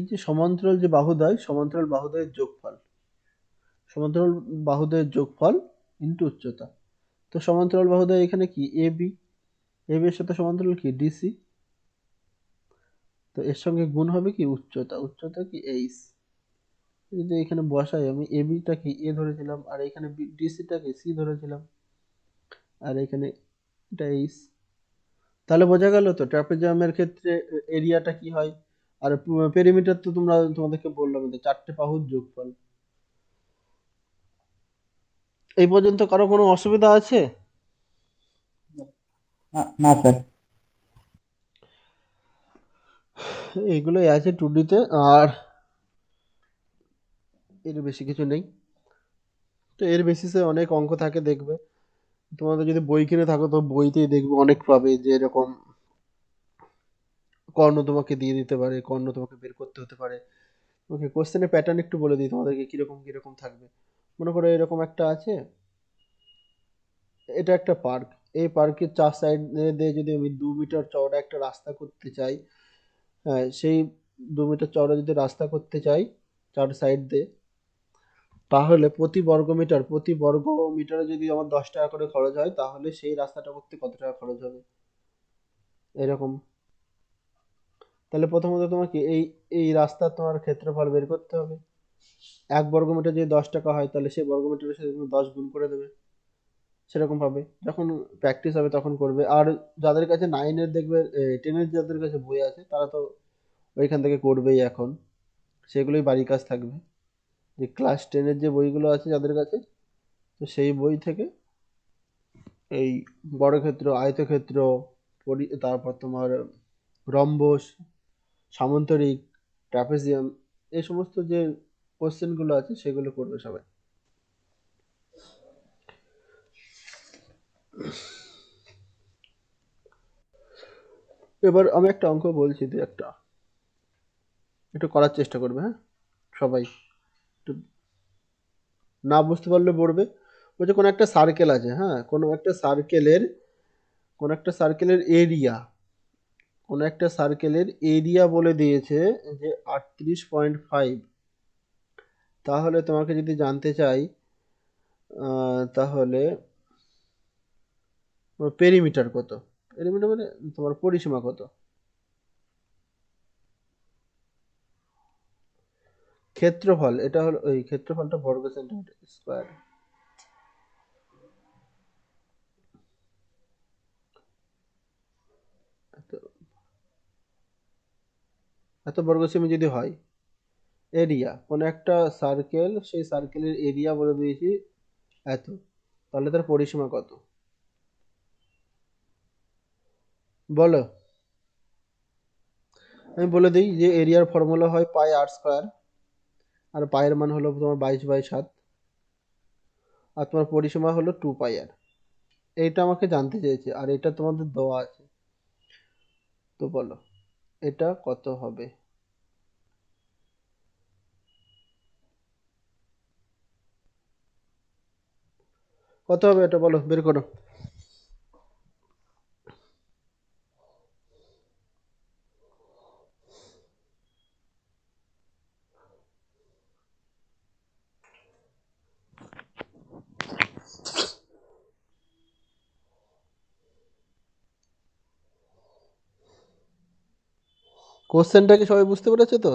যে সমান্তরাল যে বাহুদ্বয়, সমান্তরাল বাহুদ্বয়ের যোগফল, সমান্তরাল বাহুদ্বয়ের যোগফল ইন্টু উচ্চতা। তো সমান্তরাল বাহুদ্বয় এখানে কি এ বি, এ বি এর সাথে সমান্তরাল কি ডিসি, তো এর সঙ্গে গুণ হবে কি উচ্চতা, উচ্চতা কি এইচ। যদি এখানে বসাই আমি এ বিটা কি এ ধরেছিলাম, আর এখানে ডিসিটা কি সি ধরেছিলাম, আর এখানে এটা এইচ। তাহলে বোঝা গেল তো ট্রাপিজিয়ামের ক্ষেত্রে এরিয়াটা কি হয়। আর পেরিমিটার তো তোমাদেরকে বললাম, যে চারটে বাহুর যোগফল। এই পর্যন্ত কারো কোনো অসুবিধা আছে? না না স্যার। এইগুলোই আছে 2D তে, আর এর বেশি কিছু নেই। তো এর বেসিসে অনেক অঙ্ক থাকে দেখবে, তোমাদের যদি বই কিনে থাকো তো বইতেই দেখবে অনেক পাবে, যে এরকম কর্ণ তোমাকে দিয়ে দিতে পারে, কর্ণ তোমাকে বের করতে হতে পারে। ওকে, কোশ্চেনের প্যাটার্ন একটু বলে দিই তোমাদেরকে কিরকম কিরকম থাকবে। মনে করো এরকম একটা আছে, এটা একটা পার্ক। এই পার্কের চার সাইড দিয়ে যদি আমি 2 মিটার চওড়া একটা রাস্তা করতে চাই, হ্যাঁ সেই 2 মিটার চওড়া যদি রাস্তা করতে চাই চার সাইড দিয়ে, তাহলে প্রতি বর্গ মিটারে যদি আমার 10 টাকা করে খরচ হয়, তাহলে সেই রাস্তাটা করতে কত টাকা খরচ হবে, এরকম। তাহলে প্রথমত তোমাকে এই এই রাস্তার তোমার ক্ষেত্রফল বের করতে হবে। 1 বর্গমিটার যদি 10 টাকা হয়, তাহলে সেই বর্গমিটারের সাথে তুমি 10 গুণ করে দেবে। সেরকম ভাবে যখন প্র্যাকটিস হবে তখন করবে। আর যাদের কাছে 9-এর দেখবে, 10-এর যাদের কাছে বই আছে তারা তো ওইখান থেকে করবেই এখন, সেগুলোই বাড়ির কাজ থাকবে। যে ক্লাস 10-এর যে বইগুলো আছে যাদের কাছে, তো সেই বই থেকে এই বর্গক্ষেত্র, আয়তক্ষেত্র, তারপর তোমার রম্বস, সামান্তরিক, ট্রাপিজিয়াম, এই সমস্ত যে কোশ্চেনগুলো আছে সেগুলো করবে সবাই। এবার আমি একটা অঙ্ক বলছি, একটা একটু করার চেষ্টা করবে, হ্যাঁ সবাই। একটু না বুঝতে পারলে পড়বে। বলছে কোন একটা সার্কেলের এরিয়া, কোন একটা সার্কেলের এরিয়া বলে দিয়েছে যে 38.5। তাহলে তোমাকে যদি জানতে চাই তাহলে পেরিমিটার কত, পেরিমিটার মানে তোমার পরিসীমা কত। ক্ষেত্রফল, এটা হলো ওই ক্ষেত্রফলটা বর্গ সেন্টিমিটার স্কোয়ার। এত এত বর্গ সেমি যদি হয়, এরিয়া কোন একটা সার্কেল, সেই সার্কেলের এরিয়া বলে দিয়েছি এত, তাহলে তার পরিসীমা কত বলো। আমি বলে দিই যে এরিয়ার ফর্মুলা হয় পাই আর স্কোয়ার, আর পায়ের মান হলো তোমার 22/7, আর তোমার পরিসীমা হলো 2 পাই আর। এইটা আমাকে জানতে চেয়েছে, আর এটা তোমাদের দেওয়া আছে। তো বলো এটা কত হবে। কত হবে এটা বলো, বের করো। কোশ্চেনটা কি সবাই বুঝতে পেরেছে তো?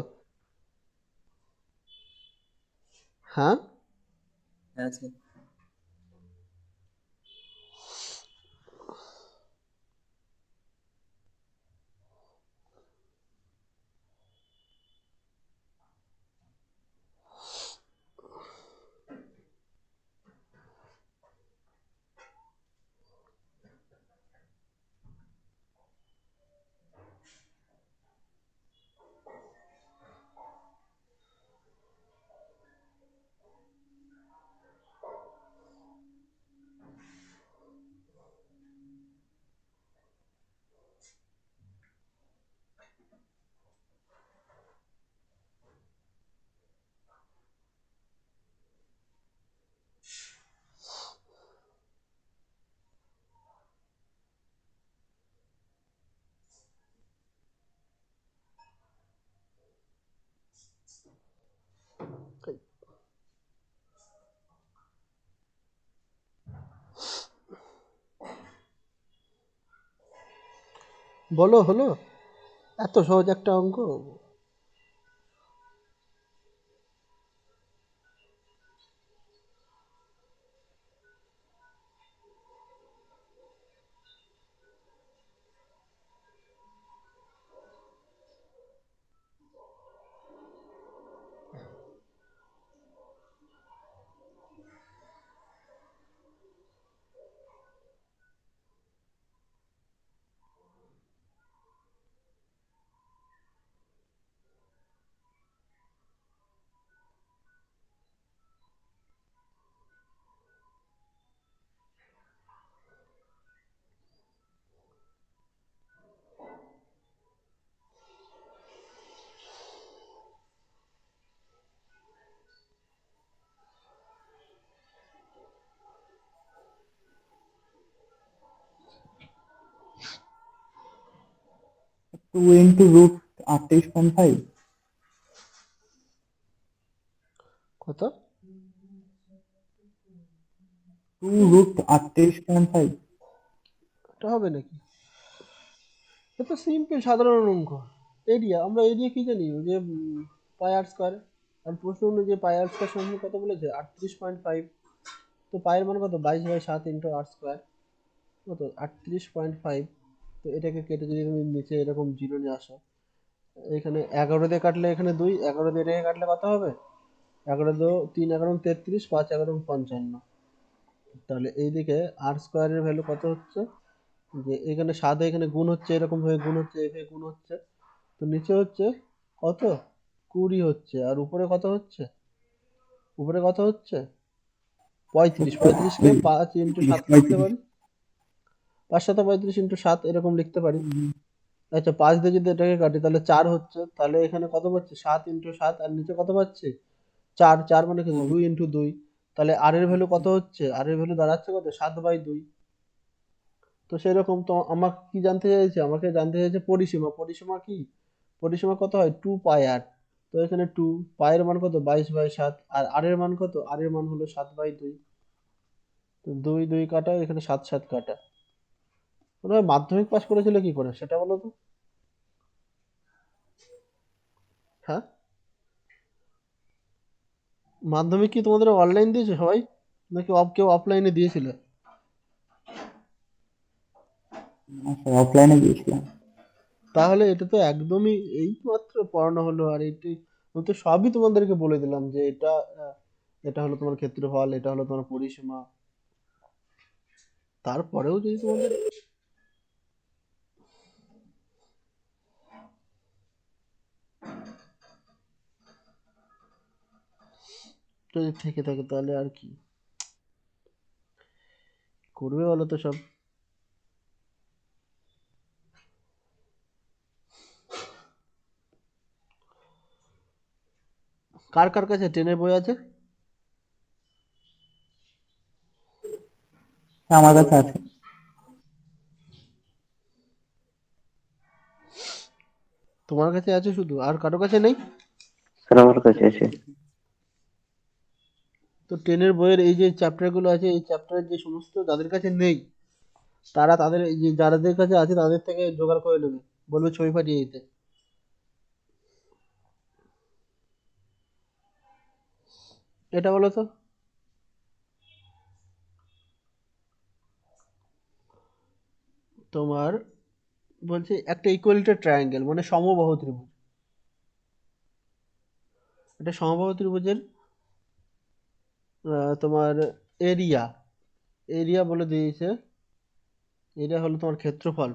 হ্যাঁ, হ্যাঁ স্যার। বলো, হলো? এত সহজ একটা অঙ্ক। Two into root 38.5। কত? 2√38.5। এটা হবে নাকি? এটা সিম্পল সাধারণ অঙ্ক। এরিয়া, আমরা এরিয়া কি জানি, ওই যে পাই আর স্কোয়ার। আর প্রশ্ন অনুযায়ী পাই আর স্কোয়ার সমান কত বলেছে? 38.5। তো পায়ের মান কত? 22/7 ইন্টু আর স্কোয়ার, কত? 38.5। তো এটাকে কেটে যদি তুমি নিচে এরকম জিরো নিয়ে আসো, এখানে 11 দিয়ে কাটলে এখানে 2, 11 দিয়ে এটাকে কাটলে কত হবে? 11 দো 3, 11 33, 5 11 55। তাহলে এইদিকে আর স্কোয়ারের ভ্যালু কত হচ্ছে? যে এখানে 7 এখানে গুণ হচ্ছে, এরকম ভাবে গুণ হচ্ছে, এভাবে গুণ হচ্ছে। তো নিচে হচ্ছে কত? 20 হচ্ছে। আর উপরে কত হচ্ছে? উপরে কত হচ্ছে? 35। 35কে 5 ইন্টু 7 লিখতে 35। পারি। 5 × 7 = 35 × 7 এরকম লিখতে পারি। আচ্ছা, 5 দিয়ে যদি এটাকে কাটি তাহলে 4 হচ্ছে। তাহলে এখানে কত পাচ্ছি? 7 × 7। আর নিচে কত পাচ্ছি? 4। 4 মানে কি? 2 × 2। তাহলে আর এর ভ্যালু কত হচ্ছে? আর এর ভ্যালু দাঁড়াচ্ছে কত? 7/2। তো সেরকম তো আমাকে কি জানতে চাইছে? আমাকে জানতে চাইছে পরিসীমা। পরিসীমা কি? পরিসীমা কত হয়? 2 পাই আর। তো এখানে 2 পায়ের মান কত? 22/7। আর আর এর মান কত? আর এর মান হলো 7/2। তো 2 2 কাটা, এখানে 7 7 কাটা। তোমরা মাধ্যমিক পাস করেছিলে কি করে সেটা বলো তো? হ্যাঁ, মাধ্যমিক কি তোমাদের অনলাইন দিয়েছে সবাই, নাকি কেউ অফলাইনে দিয়েছিল? আচ্ছা, অফলাইনে দিয়েছিলাম। তাহলে এটা তো একদমই এই মাত্র পড়ানো হলো। আর এটি আমি তো সবই তোমাদেরকে বলে দিলাম যে এটা এটা হলো তোমার ক্ষেত্রফল, এটা হলো তোমার পরিসীমা। তারপরেও যদি তোমাদের যদি থেকে থাকে তাহলে আর কি করবে বলো তো সব? কার কার কাছে ট্রেনের বই আছে? হ্যাঁ, আমার কাছে আছে। তোমার কাছে আছে শুধু, আর কারো কাছে নেই? স্যার আমার কাছে আছে। তো ট্রেনের বইয়ের এই যে চ্যাপ্টার গুলো আছে, এই চ্যাপ্টারের যে সমস্ত যাদের কাছে নেই, তারা তাদের এই যে যাদের কাছে আছে তাদের থেকে জোগাড় করে নেবে, বলবে ছবি পাঠিয়ে দিতে। এটা বলো তো, তোমার বলছে একটা ইকুয়ালিটার ট্রায়াঙ্গেল মানে সমবাহু ত্রিভুজ। এটা সমবাহু ত্রিভুজের তোমার এরিয়া, এরিয়া বলে দিয়েছে। এটা হলো তোমার ক্ষেত্রফল।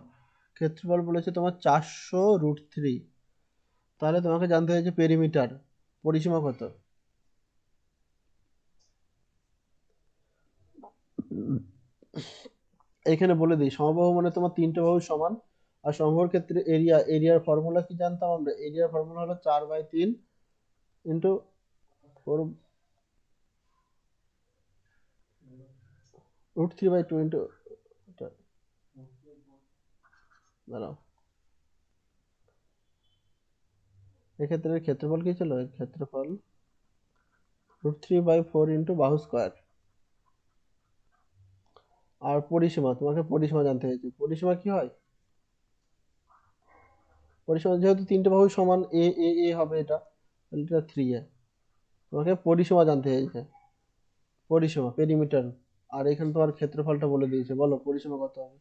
ক্ষেত্রফল বলেছে তোমার 400√3। তাহলে তোমাকে জানতে হয়েছে পেরিমিটার, পরিসীমা কত? এখানে বলে দিই, সমবাহু মানে তোমার তিনটে বাহু সমান। আর সমবাহুর ক্ষেত্রে এরিয়া, এরিয়ার ফর্মুলা কি জানতাম আমরা? এরিয়ার ফর্মুলা হলো 4/3 ইন্টু 4√3/2 ইন্টু, দাঁড়াও, এক্ষেত্রে ক্ষেত্রফল কি ছিল? এর ক্ষেত্রফল √3/4 ইন্টু বাহু স্কোয়ার। আর পরিসীমা, তোমাকে পরিসীমা জানতে হয়েছে। পরিসীমা কি হয়? পরিসীমা যেহেতু তিনটে বাহু সমান, এ এ এ হবে এটা, তাহলে এটা 3a। তোমাকে পরিসীমা জানতে চাইছে, পরিসীমা পেরিমিটার। আর এখানে তোমার ক্ষেত্রফলটা বলে দিয়েছে, বলো পরিসীমা কত হবে।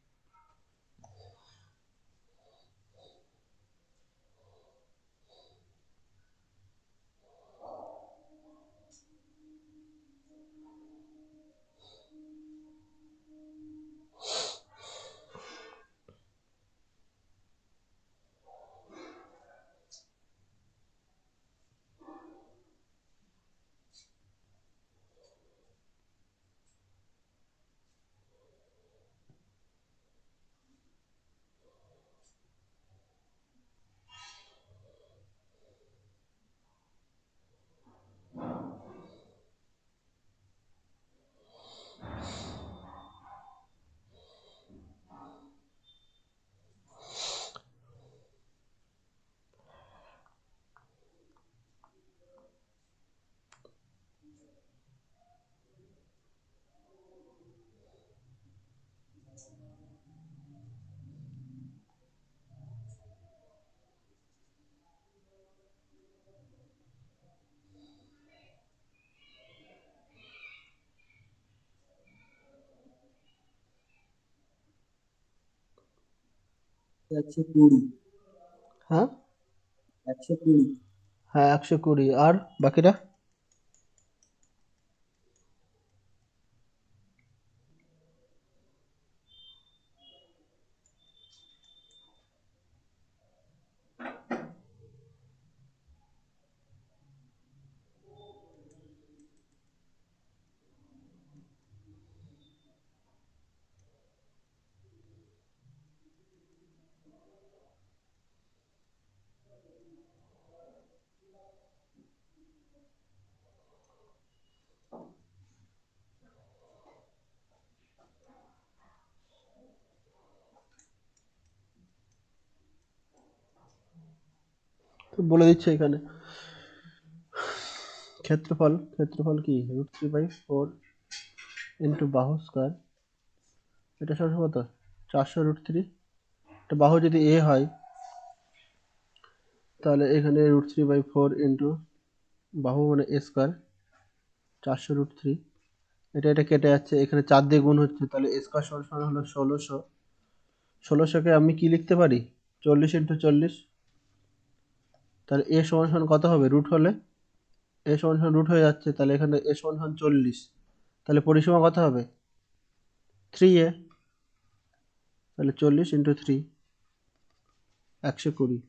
একশো কুড়ি। হ্যাঁ 120। হ্যাঁ 120। আর বাকিটা? তো বলে দিচ্ছে এখানে, ক্ষেত্রফল কি √3/4 ইন্টু বাহু স্কয়ার, এটা সমান কত, 400√3। একটা বাহু যদি এ হয়, তাহলে এখানে √3/4 ইন্টু বাহু মানে এ স্কয়ার, 400√3। এটা এটা কেটে যাচ্ছে, এখানে 4 দিয়ে গুণ হচ্ছে, তাহলে এ স্কয়ার সমান সমান হলো 1600। 1600কে আমি কি লিখতে পারি, 40 × 40। তাহলে এ সমান সমান কত হবে, রুট হলে এ সমান সমান রুট হয়ে যাচ্ছে, তাহলে এখানে এ সমান সমান 40। তাহলে পরিসীমা কত হবে, 3a। তাহলে 40 × 3, 120।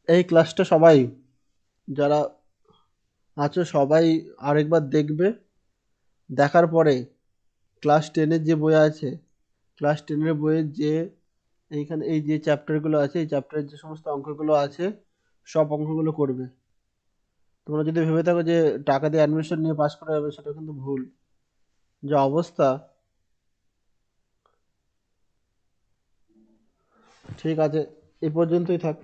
এই ক্লাসটা সবাই যারা আছো সবাই আরেকবার দেখবে, দেখার পরে ক্লাস 10-এর যে বই আছে, ক্লাস 10-এর বইয়ের যে এইখানে এই যে চ্যাপ্টারগুলো আছে, এই চ্যাপ্টারের যে সমস্ত অঙ্কগুলো আছে, সব অঙ্কগুলো করবে। তোমরা যদি ভেবে থাকো যে টাকা দিয়ে অ্যাডমিশন নিয়ে পাস করা যাবে, সেটা কিন্তু ভুল। যা অবস্থা, ঠিক আছে, এই পর্যন্তই থাক।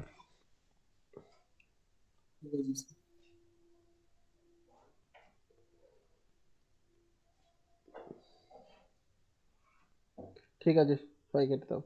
ঠিক আছে। ঠিক আছে, সবাই কেটে দাও।